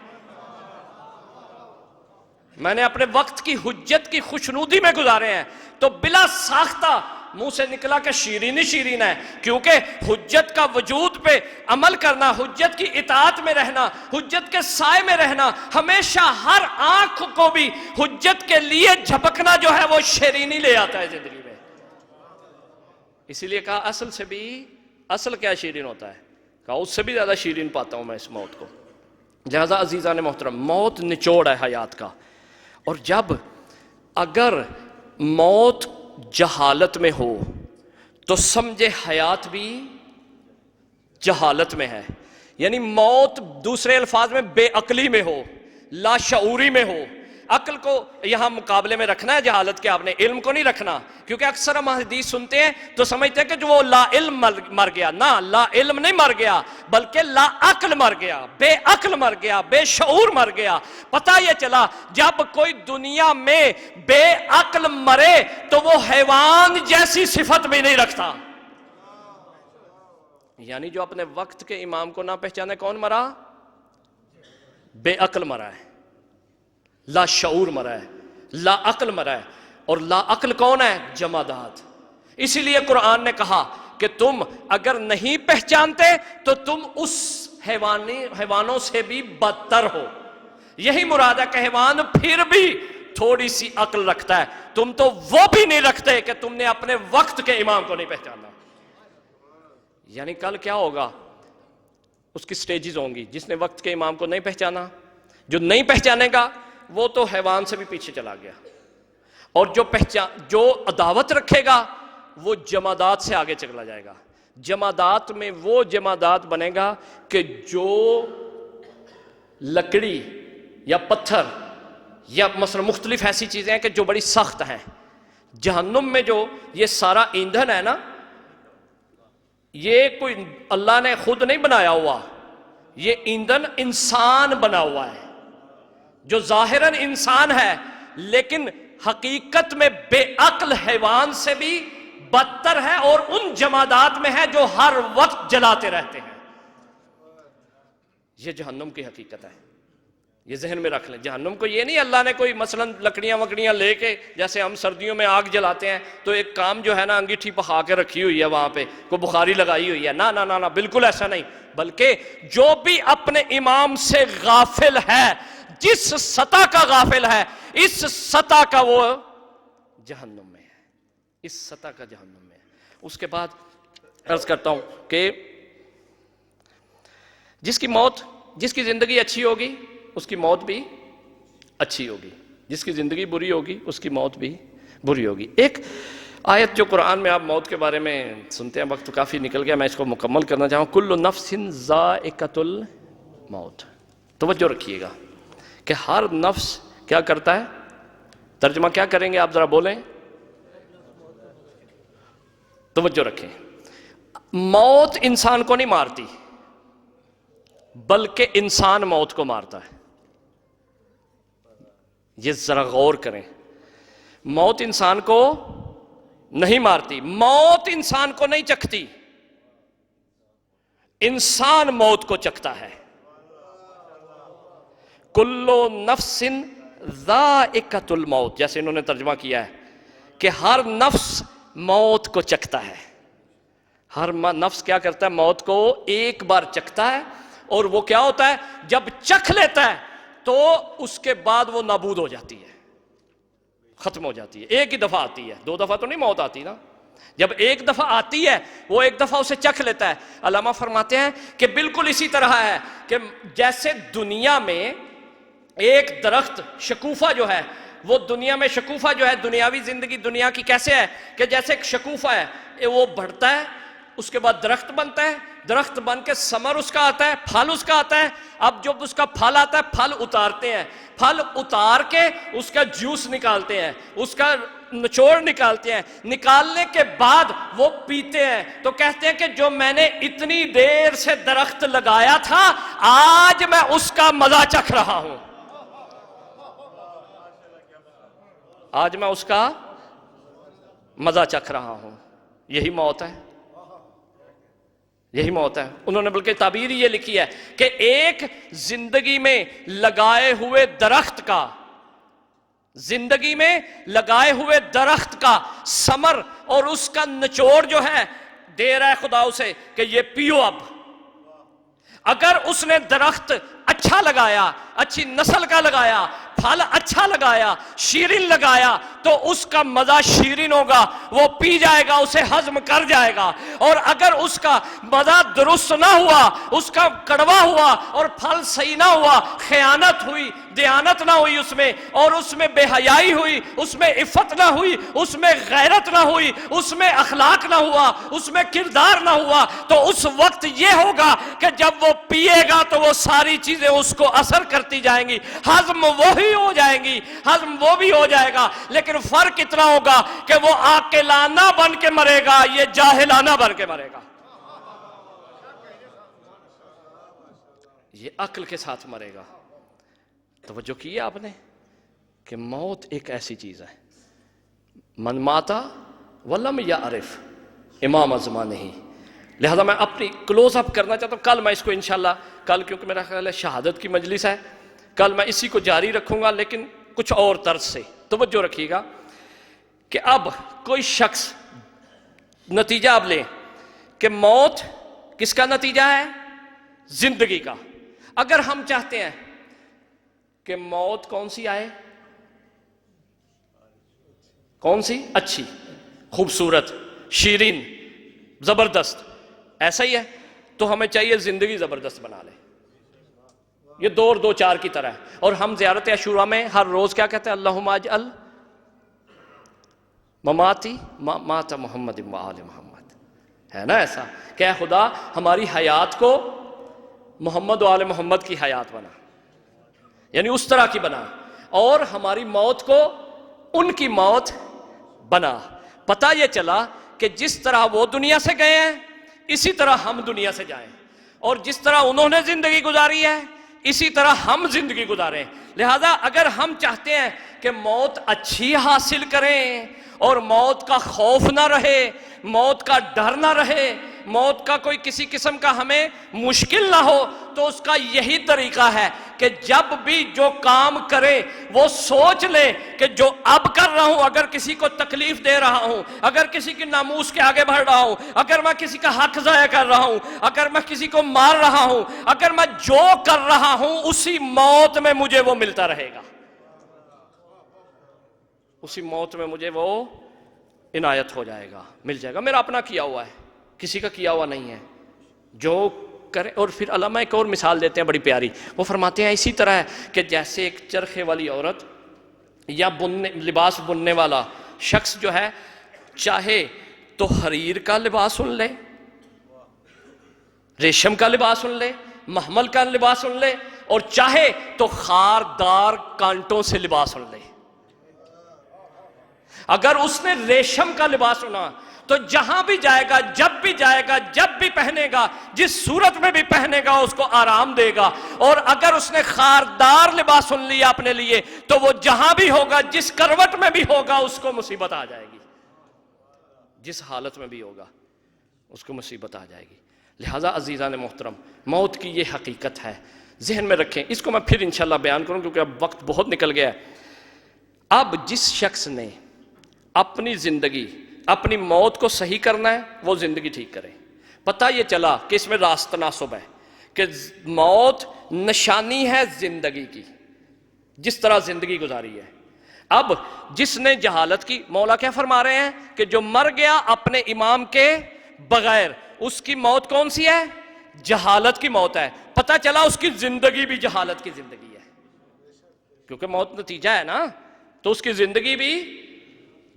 میں نے اپنے وقت کی حجت کی خوشنودی میں گزارے ہیں، تو بلا ساختہ منہ سے نکلا کہ شیرین ہی شیرین ہے، کیونکہ حجت کا وجود پہ عمل کرنا، حجت کی اطاعت میں رہنا، حجت کے سائے میں رہنا، ہمیشہ ہر آنکھ کو بھی حجت کے لیے جھپکنا جو ہے وہ شیرینی لے آتا ہے زندگی میں۔ اسی لیے کہا اصل سے بھی، اصل کیا شیرین ہوتا ہے؟ کہا اس سے بھی زیادہ شیرین پاتا ہوں میں اس موت کو۔ لہذا عزیزان محترم، موت نچوڑ ہے حیات کا، اور جب اگر موت جہالت میں ہو تو سمجھے حیات بھی جہالت میں ہے، یعنی موت دوسرے الفاظ میں بے عقلی میں ہو، لا شعوری میں ہو۔ عقل کو یہاں مقابلے میں رکھنا ہے جہالت کے، آپ نے علم کو نہیں رکھنا، کیونکہ اکثر ہم حدیث سنتے ہیں تو سمجھتے ہیں کہ جو وہ لا علم مر گیا، نہ، لا علم نہیں مر گیا بلکہ لا عقل مر گیا، بے عقل مر گیا، بے شعور مر گیا۔ پتہ یہ چلا جب کوئی دنیا میں بے عقل مرے تو وہ حیوان جیسی صفت بھی نہیں رکھتا، یعنی جو اپنے وقت کے امام کو نہ پہچانے، کون مرا؟ بے عقل مرا ہے، لا شعور مرا ہے، لا عقل مرا ہے۔ اور لا عقل کون ہے؟ جمادات۔ اسی لیے قرآن نے کہا کہ تم اگر نہیں پہچانتے تو تم اس حیوانوں سے بھی بدتر ہو۔ یہی مراد ہے کہ حیوان پھر بھی تھوڑی سی عقل رکھتا ہے، تم تو وہ بھی نہیں رکھتے کہ تم نے اپنے وقت کے امام کو نہیں پہچانا۔ یعنی کل کیا ہوگا؟ اس کی سٹیجز ہوں گی۔ جس نے وقت کے امام کو نہیں پہچانا، جو نہیں پہچانے گا وہ تو حیوان سے بھی پیچھے چلا گیا، اور جو عداوت رکھے گا وہ جمادات سے آگے چلا جائے گا۔ جمادات میں وہ جمادات بنے گا کہ جو لکڑی یا پتھر یا مثلا مختلف ایسی چیزیں ہیں کہ جو بڑی سخت ہیں۔ جہنم میں جو یہ سارا ایندھن ہے نا، یہ کوئی اللہ نے خود نہیں بنایا ہوا، یہ ایندھن انسان بنا ہوا ہے، جو ظاہراً انسان ہے لیکن حقیقت میں بے عقل حیوان سے بھی بدتر ہے، اور ان جمادات میں ہے جو ہر وقت جلاتے رہتے ہیں۔ یہ جہنم کی حقیقت ہے، یہ ذہن میں رکھ لیں۔ جہنم کو یہ نہیں اللہ نے کوئی مثلا لکڑیاں وکڑیاں لے کے، جیسے ہم سردیوں میں آگ جلاتے ہیں تو ایک کام جو ہے نا انگیٹھی پکا کے رکھی ہوئی ہے وہاں پہ، کوئی بخاری لگائی ہوئی ہے، نہ نہ نہ، بالکل ایسا نہیں، بلکہ جو بھی اپنے امام سے غافل ہے، جس سطح کا غافل ہے، اس سطح کا وہ جہنم میں ہے، اس سطح کا جہنم میں ہے۔ اس کے بعد عرض کرتا ہوں کہ جس کی زندگی اچھی ہوگی اس کی موت بھی اچھی ہوگی، جس کی زندگی بری ہوگی اس کی موت بھی بری ہوگی۔ ایک آیت جو قرآن میں آپ موت کے بارے میں سنتے ہیں، وقت تو کافی نکل گیا، میں اس کو مکمل کرنا چاہوں۔ کل نفس ذائقۃ الموت، توجہ رکھیے گا کہ ہر نفس کیا کرتا ہے؟ ترجمہ کیا کریں گے آپ ذرا بولیں، توجہ رکھیں۔ موت انسان کو نہیں مارتی بلکہ انسان موت کو مارتا ہے، یہ ذرا غور کریں۔ موت انسان کو نہیں مارتی، موت انسان کو نہیں چکھتی، انسان موت کو چکھتا ہے۔ کلو نفس ذائقۃ الموت، جیسے انہوں نے ترجمہ کیا ہے کہ ہر نفس موت کو چکھتا ہے۔ ہر نفس کیا کرتا ہے؟ موت کو ایک بار چکھتا ہے، اور وہ کیا ہوتا ہے؟ جب چکھ لیتا ہے تو اس کے بعد وہ نابود ہو جاتی ہے، ختم ہو جاتی ہے۔ ایک ہی دفعہ آتی ہے، 2 دفعہ تو نہیں موت آتی نا۔ جب ایک دفعہ آتی ہے، وہ ایک دفعہ اسے چکھ لیتا ہے۔ علامہ فرماتے ہیں کہ بالکل اسی طرح ہے کہ جیسے دنیا میں ایک درخت شکوفہ جو ہے، وہ دنیا میں شکوفہ جو ہے، دنیاوی زندگی دنیا کی کیسے ہے کہ جیسے ایک شکوفہ ہے، وہ بڑھتا ہے، اس کے بعد درخت بنتا ہے، درخت بن کے ثمر اس کا آتا ہے، پھل اس کا آتا ہے۔ اب جب اس کا پھل آتا ہے، پھل اتارتے ہیں، پھل اتار کے اس کا جوس نکالتے ہیں، اس کا نچوڑ نکالتے ہیں، نکالنے کے بعد وہ پیتے ہیں، تو کہتے ہیں کہ جو میں نے اتنی دیر سے درخت لگایا تھا، آج میں اس کا مزہ چکھ رہا ہوں۔ آج میں اس کا مزہ چکھ رہا ہوں. یہی موت ہے, یہی موت ہے. انہوں نے بلکہ تعبیر یہ لکھی ہے کہ ایک زندگی میں لگائے ہوئے درخت کا, زندگی میں لگائے ہوئے درخت کا ثمر اور اس کا نچوڑ جو ہے دے رہا ہے خدا اسے کہ یہ پیو. اب اگر اس نے درخت اچھا لگایا, اچھی نسل کا لگایا, پھل اچھا لگایا, شیرین لگایا, تو اس کا مزہ شیرین ہوگا, وہ پی جائے گا, اسے ہضم کر جائے گا. اور اگر اس کا مزہ درست نہ ہوا, اس کا کڑوا ہوا اور پھل صحیح نہ ہوا, خیانت ہوئی, دیانت نہ ہوئی اس میں, اور اس میں بے حیائی ہوئی, اس میں عفت نہ ہوئی, اس میں غیرت نہ ہوئی, اس میں اخلاق نہ ہوا, اس میں کردار نہ ہوا, تو اس وقت یہ ہوگا کہ جب وہ پیے گا تو وہ ساری چیزیں اس کو اثر کرتی جائیں گی, ہضم وہی ہو جائیں گی, ہضم وہ بھی ہو جائے گا, لیکن فرق اتنا ہوگا کہ وہ عاقلانہ بن کے مرے گا, یہ جاہلانہ بن کے مرے گا. یہ عقل کے ساتھ مرے گا. توجہ کی آپ نے کہ موت ایک ایسی چیز ہے, من ماتا ولم یعرف امام زمانہ ہی. لہذا میں اپنی کلوز اپ کرنا چاہتا ہوں. کل میں اس کو انشاءاللہ, کل کیونکہ میرا خیال ہے شہادت کی مجلس ہے, کل میں اسی کو جاری رکھوں گا لیکن کچھ اور طرز سے. توجہ رکھیے گا کہ اب کوئی شخص, نتیجہ اب لیں کہ موت کس کا نتیجہ ہے؟ زندگی کا. اگر ہم چاہتے ہیں کہ موت کون سی آئے, کون سی؟ اچھی, خوبصورت, شیرین, زبردست, ایسا ہی ہے, تو ہمیں چاہیے زندگی زبردست بنا لے. یہ 2 اور 2 4 کی طرح ہے. اور ہم زیارت عاشوراء میں ہر روز کیا کہتے ہیں؟ اللہم اجعل مماتی مات محمد و آل محمد. ہے نا ایسا کہ اے خدا ہماری حیات کو محمد و آل محمد کی حیات بنا, یعنی اس طرح کی بنا, اور ہماری موت کو ان کی موت بنا. پتہ یہ چلا کہ جس طرح وہ دنیا سے گئے ہیں اسی طرح ہم دنیا سے جائیں, اور جس طرح انہوں نے زندگی گزاری ہے اسی طرح ہم زندگی گزاریں. لہذا اگر ہم چاہتے ہیں کہ موت اچھی حاصل کریں اور موت کا خوف نہ رہے, موت کا ڈر نہ رہے, موت کا کوئی کسی قسم کا ہمیں مشکل نہ ہو, تو اس کا یہی طریقہ ہے کہ جب بھی جو کام کرے وہ سوچ لے کہ جو اب کر رہا ہوں, اگر کسی کو تکلیف دے رہا ہوں, اگر کسی کی ناموس کے آگے بڑھ رہا ہوں, اگر میں کسی کا حق ضائع کر رہا ہوں, اگر میں کسی کو مار رہا ہوں, اگر میں جو کر رہا ہوں اسی موت میں مجھے وہ ملتا رہے گا, اسی موت میں مجھے وہ عنایت ہو جائے گا, مل جائے گا. میرا اپنا کیا ہوا ہے, کسی کا کیا ہوا نہیں ہے. جو کرے. اور پھر علامہ ایک اور مثال دیتے ہیں بڑی پیاری, وہ فرماتے ہیں اسی طرح ہے کہ جیسے ایک چرخے والی عورت یا لباس بننے والا شخص جو ہے چاہے تو حریر کا لباس سن لے, ریشم کا لباس سن لے, محمل کا لباس سن لے, اور چاہے تو خاردار کانٹوں سے لباس سن لے. اگر اس نے ریشم کا لباس سنا تو جہاں بھی جائے گا, جب بھی جائے گا, جب بھی پہنے گا, جس صورت میں بھی پہنے گا اس کو آرام دے گا. اور اگر اس نے خاردار لباس سن لیا اپنے لیے تو وہ جہاں بھی ہوگا, جس کروٹ میں بھی ہوگا, اس کو مصیبت آ جائے گی, جس حالت میں بھی ہوگا اس کو مصیبت آ جائے گی. لہٰذا عزیزان محترم, موت کی یہ حقیقت ہے, ذہن میں رکھیں. اس کو میں پھر انشاءاللہ بیان کروں کیونکہ اب وقت بہت نکل گیا ہے. اب جس شخص نے اپنی زندگی, اپنی موت کو صحیح کرنا ہے وہ زندگی ٹھیک کرے. پتہ یہ چلا کہ اس میں راست تناسب ہے کہ موت نشانی ہے زندگی کی, جس طرح زندگی گزاری ہے. اب جس نے جہالت کی, مولا کیا فرما رہے ہیں کہ جو مر گیا اپنے امام کے بغیر, اس کی موت کون سی ہے؟ جہالت کی موت ہے. پتہ چلا اس کی زندگی بھی جہالت کی زندگی ہے, کیونکہ موت نتیجہ ہے نا, تو اس کی زندگی بھی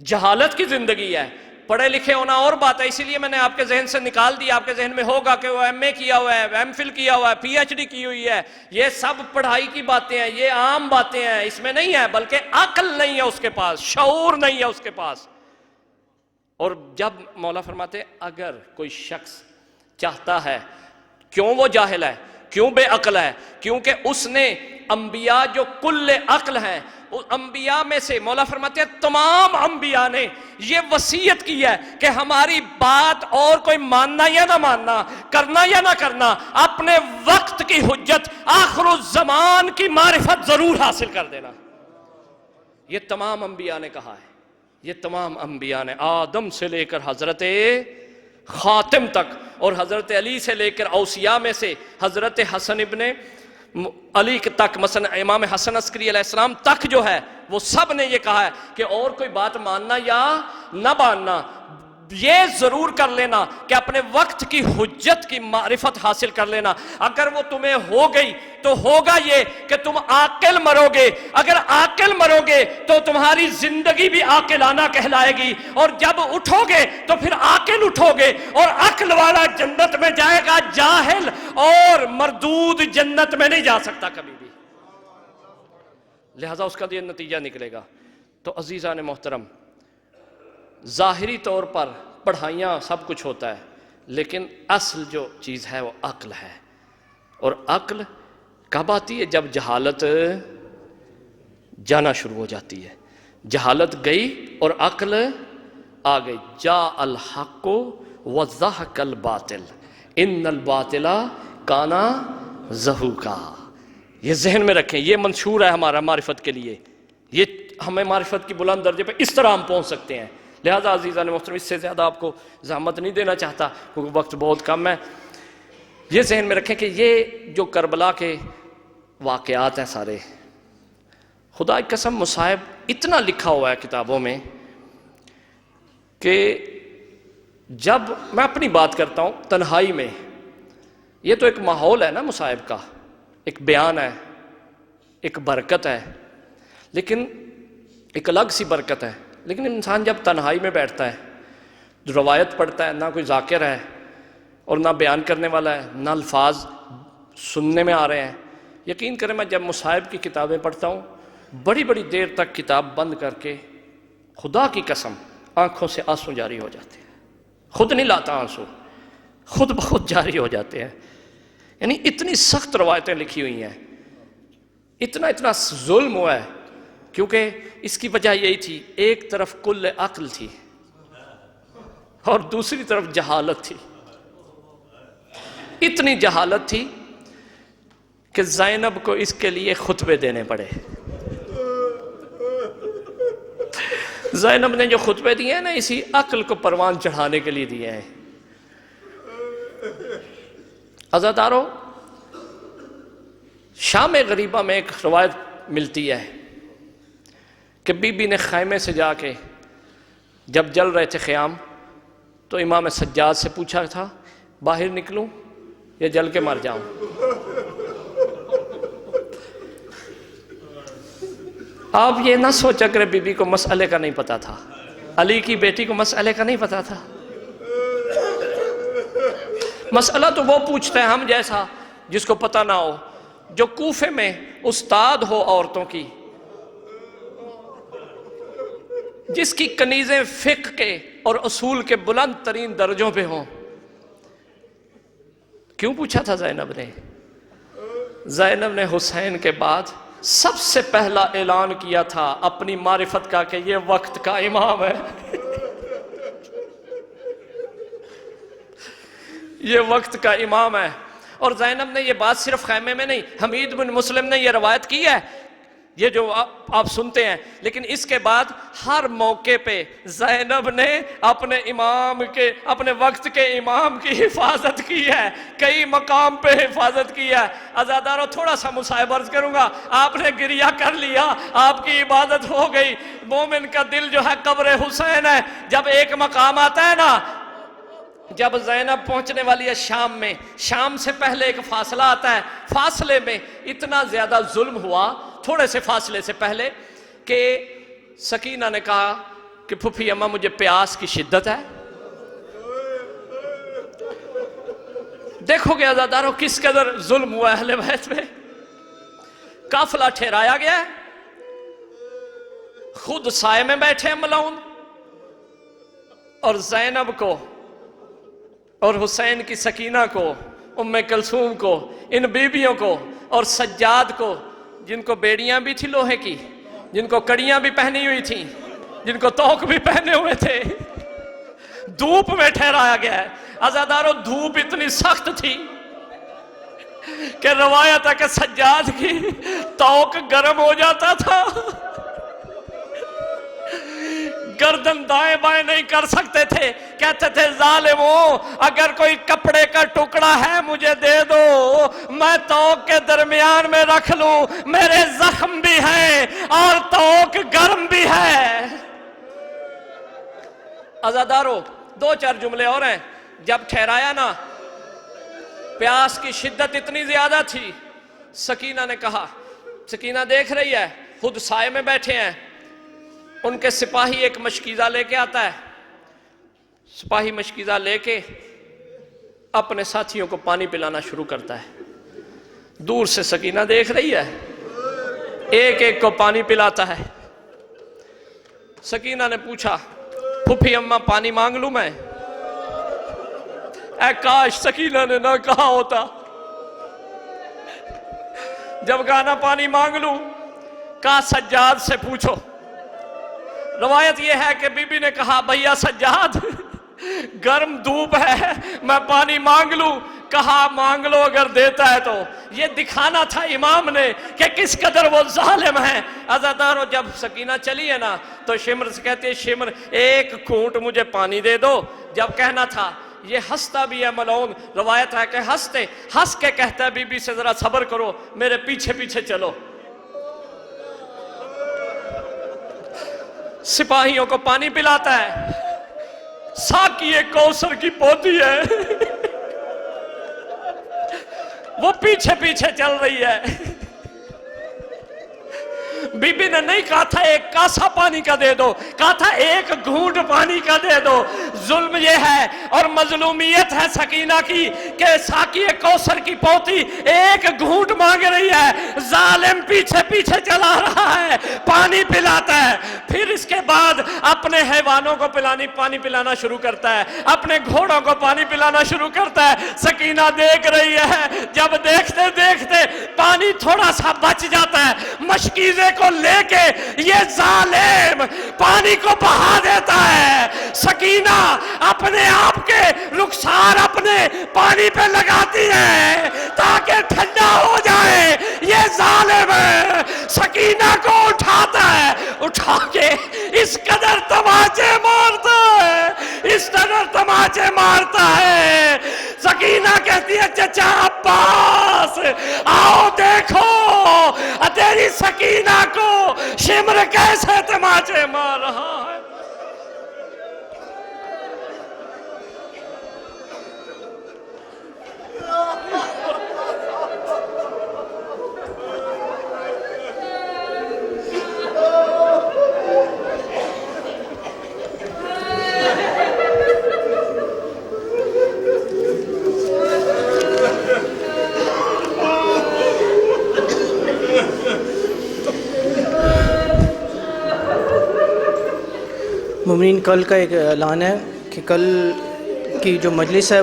جہالت کی زندگی ہے. پڑھے لکھے ہونا اور بات ہے, اسی لیے میں نے آپ کے ذہن سے نکال دیا. آپ کے ذہن میں ہوگا کہ وہ ایم اے کیا ہوا ہے, ایم فل کیا ہوا ہے, پی ایچ ڈی کی ہوئی ہے, یہ سب پڑھائی کی باتیں ہیں, یہ عام باتیں ہیں, اس میں نہیں ہے. بلکہ عقل نہیں ہے اس کے پاس, شعور نہیں ہے اس کے پاس. اور جب مولا فرماتے اگر کوئی شخص چاہتا ہے, کیوں وہ جاہل ہے, کیوں بے عقل ہے؟ کیونکہ اس نے انبیاء جو کل عقل ہیں، انبیاء میں سے مولا فرماتے ہیں تمام انبیاء نے یہ وصیت کی ہے کہ ہماری بات اور کوئی ماننا یا نہ ماننا، کرنا یا نہ کرنا، اپنے وقت کی حجت، آخر الزمان کی معرفت ضرور حاصل کر دینا۔ یہ تمام انبیاء نے کہا ہے، یہ تمام انبیاء نے، آدم سے لے کر حضرت خاتم تک، اور حضرت علی سے لے کر اوصیاء میں سے حضرت حسن ابن علی تک، مثلا امام حسن عسکری علیہ السلام تک جو ہے، وہ سب نے یہ کہا ہے کہ اور کوئی بات ماننا یا نہ ماننا، یہ ضرور کر لینا کہ اپنے وقت کی حجت کی معرفت حاصل کر لینا۔ اگر وہ تمہیں ہو گئی تو ہوگا یہ کہ تم عاقل مرو گے، اگر عاقل مرو گے تو تمہاری زندگی بھی عاقلانہ کہلائے گی، اور جب اٹھو گے تو پھر عاقل اٹھو گے، اور عقل والا جنت میں جائے گا، جاہل اور مردود جنت میں نہیں جا سکتا کبھی بھی، لہذا اس کا یہ نتیجہ نکلے گا۔ تو عزیزان محترم، ظاہری طور پر پڑھائیاں سب کچھ ہوتا ہے، لیکن اصل جو چیز ہے وہ عقل ہے، اور عقل کب آتی ہے؟ جب جہالت جانا شروع ہو جاتی ہے، جہالت گئی اور عقل آ گئی۔ جاء الحق وزهق الباطل ان الباطل کان زہوقا۔ یہ ذہن میں رکھیں، یہ منشور ہے ہمارا معرفت کے لیے، یہ ہمیں معرفت کی بلند درجے پہ اس طرح ہم پہنچ سکتے ہیں۔ لہذا عزیزان محترم، اس سے زیادہ آپ کو زحمت نہیں دینا چاہتا کیونکہ وقت بہت کم ہے۔ یہ ذہن میں رکھیں کہ یہ جو کربلا کے واقعات ہیں سارے، خدا کی قسم مصائب اتنا لکھا ہوا ہے کتابوں میں کہ جب میں اپنی بات کرتا ہوں تنہائی میں، یہ تو ایک ماحول ہے نا مصائب کا، ایک بیان ہے، ایک برکت ہے، لیکن ایک الگ سی برکت ہے۔ لیکن انسان جب تنہائی میں بیٹھتا ہے، روایت پڑھتا ہے، نہ کوئی ذاکر ہے اور نہ بیان کرنے والا ہے، نہ الفاظ سننے میں آ رہے ہیں، یقین کریں میں جب مصائب کی کتابیں پڑھتا ہوں، بڑی بڑی دیر تک کتاب بند کر کے خدا کی قسم آنکھوں سے آنسو جاری ہو جاتے ہیں، خود نہیں لاتا آنسو، خود بخود جاری ہو جاتے ہیں۔ یعنی اتنی سخت روایتیں لکھی ہوئی ہیں، اتنا ظلم ہوا ہے، کیونکہ اس کی وجہ یہی تھی، ایک طرف کل عقل تھی اور دوسری طرف جہالت تھی۔ اتنی جہالت تھی کہ زینب کو اس کے لیے خطبے دینے پڑے۔ زینب نے جو خطبے دیے ہیں نا، اسی عقل کو پروان چڑھانے کے لیے دیے ہیں۔ عزادارو، شام غریبہ میں ایک روایت ملتی ہے کہ بی بی نے خیمے سے جا کے جب جل رہے تھے خیام تو امام سجاد سے پوچھا تھا باہر نکلوں یا جل کے مر جاؤں؟ آپ یہ نہ سوچا کرے بی بی کو مسئلے کا نہیں پتا تھا، علی کی بیٹی کو مسئلے کا نہیں پتا تھا۔ مسئلہ تو وہ پوچھتے ہیں ہم جیسا جس کو پتہ نہ ہو، جو کوفے میں استاد ہو عورتوں کی، جس کی کنیزیں فقہ کے اور اصول کے بلند ترین درجوں پہ ہوں۔ کیوں پوچھا تھا زینب نے؟ زینب نے حسین کے بعد سب سے پہلا اعلان کیا تھا اپنی معرفت کا کہ یہ وقت کا امام ہے، یہ وقت کا امام ہے۔ اور زینب نے یہ بات صرف خیمے میں نہیں، حمید بن مسلم نے یہ روایت کی ہے، یہ جو آپ سنتے ہیں، لیکن اس کے بعد ہر موقع پہ زینب نے اپنے امام کے، اپنے وقت کے امام کی حفاظت کی ہے، کئی مقام پہ حفاظت کی ہے۔ عزادارو، تھوڑا سا مصائب عرض کروں گا، آپ نے گریہ کر لیا، آپ کی عبادت ہو گئی، مومن کا دل جو ہے قبر حسین ہے۔ جب ایک مقام آتا ہے نا، جب زینب پہنچنے والی ہے شام میں، شام سے پہلے ایک فاصلہ آتا ہے، فاصلے میں اتنا زیادہ ظلم ہوا تھوڑے سے فاصلے سے پہلے کہ سکینہ نے کہا کہ پھپھی اماں مجھے پیاس کی شدت ہے۔ دیکھو گے عزادارو کس قدر ظلم ہوا اہل بیت میں۔ قافلہ ٹھہرایا گیا ہے، خود سائے میں بیٹھے ہیں ملعون، اور زینب کو اور حسین کی سکینہ کو، ام کلثوم کو، ان بیبیوں کو اور سجاد کو جن کو بیڑیاں بھی تھی لوہے کی، جن کو کڑیاں بھی پہنی ہوئی تھیں، جن کو توق بھی پہنے ہوئے تھے، دھوپ میں ٹھہرایا گیا ہے۔ عزادارو دھوپ اتنی سخت تھی کہ روایت ہے کہ سجاد کی توق گرم ہو جاتا تھا، گردن دائیں بائیں نہیں کر سکتے تھے، کہتے تھے ظالموں اگر کوئی کپڑے کا ٹکڑا ہے مجھے دے دو، میں توق کے درمیان میں رکھ لوں، میرے زخم بھی ہیں اور توق گرم بھی ہے۔ عزادارو دو چار جملے اور ہیں۔ جب ٹھہرایا نا، پیاس کی شدت اتنی زیادہ تھی، سکینہ نے کہا، سکینہ دیکھ رہی ہے خود سائے میں بیٹھے ہیں، ان کے سپاہی ایک مشکیزہ لے کے آتا ہے، سپاہی مشکیزہ لے کے اپنے ساتھیوں کو پانی پلانا شروع کرتا ہے۔ دور سے سکینہ دیکھ رہی ہے، ایک ایک کو پانی پلاتا ہے۔ سکینہ نے پوچھا پھوپھی اماں پانی مانگ لوں میں؟ اے کاش سکینہ نے نہ کہا ہوتا، جب کہا پانی مانگ لوں، کہا سجاد سے پوچھو۔ روایت یہ ہے کہ بی بی نے کہا بھیا سجاد گرم دھوپ ہے میں پانی مانگ لوں؟ کہا مانگ لو اگر دیتا ہے تو۔ یہ دکھانا تھا امام نے کہ کس قدر وہ ظالم ہے۔ عزادارو جب سکینہ چلی ہے نا تو شمر سے کہتے ہیں شمر ایک گھونٹ مجھے پانی دے دو۔ جب کہنا تھا یہ ہنستا بھی ہے ملعون، روایت ہے کہ ہنس کے کہتا ہے بی بی سے ذرا صبر کرو میرے پیچھے پیچھے چلو۔ سپاہیوں کو پانی پلاتا ہے، ساقی کوثر کی پوتی ہے، وہ پیچھے پیچھے چل رہی ہے۔ بی بی نے نہیں کہا تھا ایک کاسا پانی کا دے دو، کہا تھا ایک گھونٹ پانی کا دے دو۔ ظلم یہ ہے اور مظلومیت ہے سکینہ کی کہ ساقی کوثر کی پوتی ایک گھونٹ مانگ رہی ہے، ظالم پیچھے پیچھے چلا رہا ہے، پانی پلاتا ہے۔ پھر اس کے بعد اپنے حیوانوں کو پانی پلانا شروع کرتا ہے، اپنے گھوڑوں کو پانی پلانا شروع کرتا ہے۔ سکینہ دیکھ رہی ہے، جب دیکھتے دیکھتے پانی تھوڑا سا بچ جاتا ہے، مشکیزے کو لے کے یہ ظالم پانی کو بہا دیتا ہے۔ سکینہ اپنے آپ کے رخسار اپنے پانی پہ لگاتی ہے تاکہ ٹھنڈا ہو جائے۔ یہ ظالم سکینہ کو اٹھاتا ہے، اٹھا کے اس قدر تماچے مارتا ہے، اس قدر تماچے مارتا ہے۔ سکینہ کہتی ہے چچا عباس آؤ دیکھو تیری سکینہ کو شمر کیسے تماچے مار رہا ہے۔ مومنین کل کا ایک اعلان ہے کہ کل کی جو مجلس ہے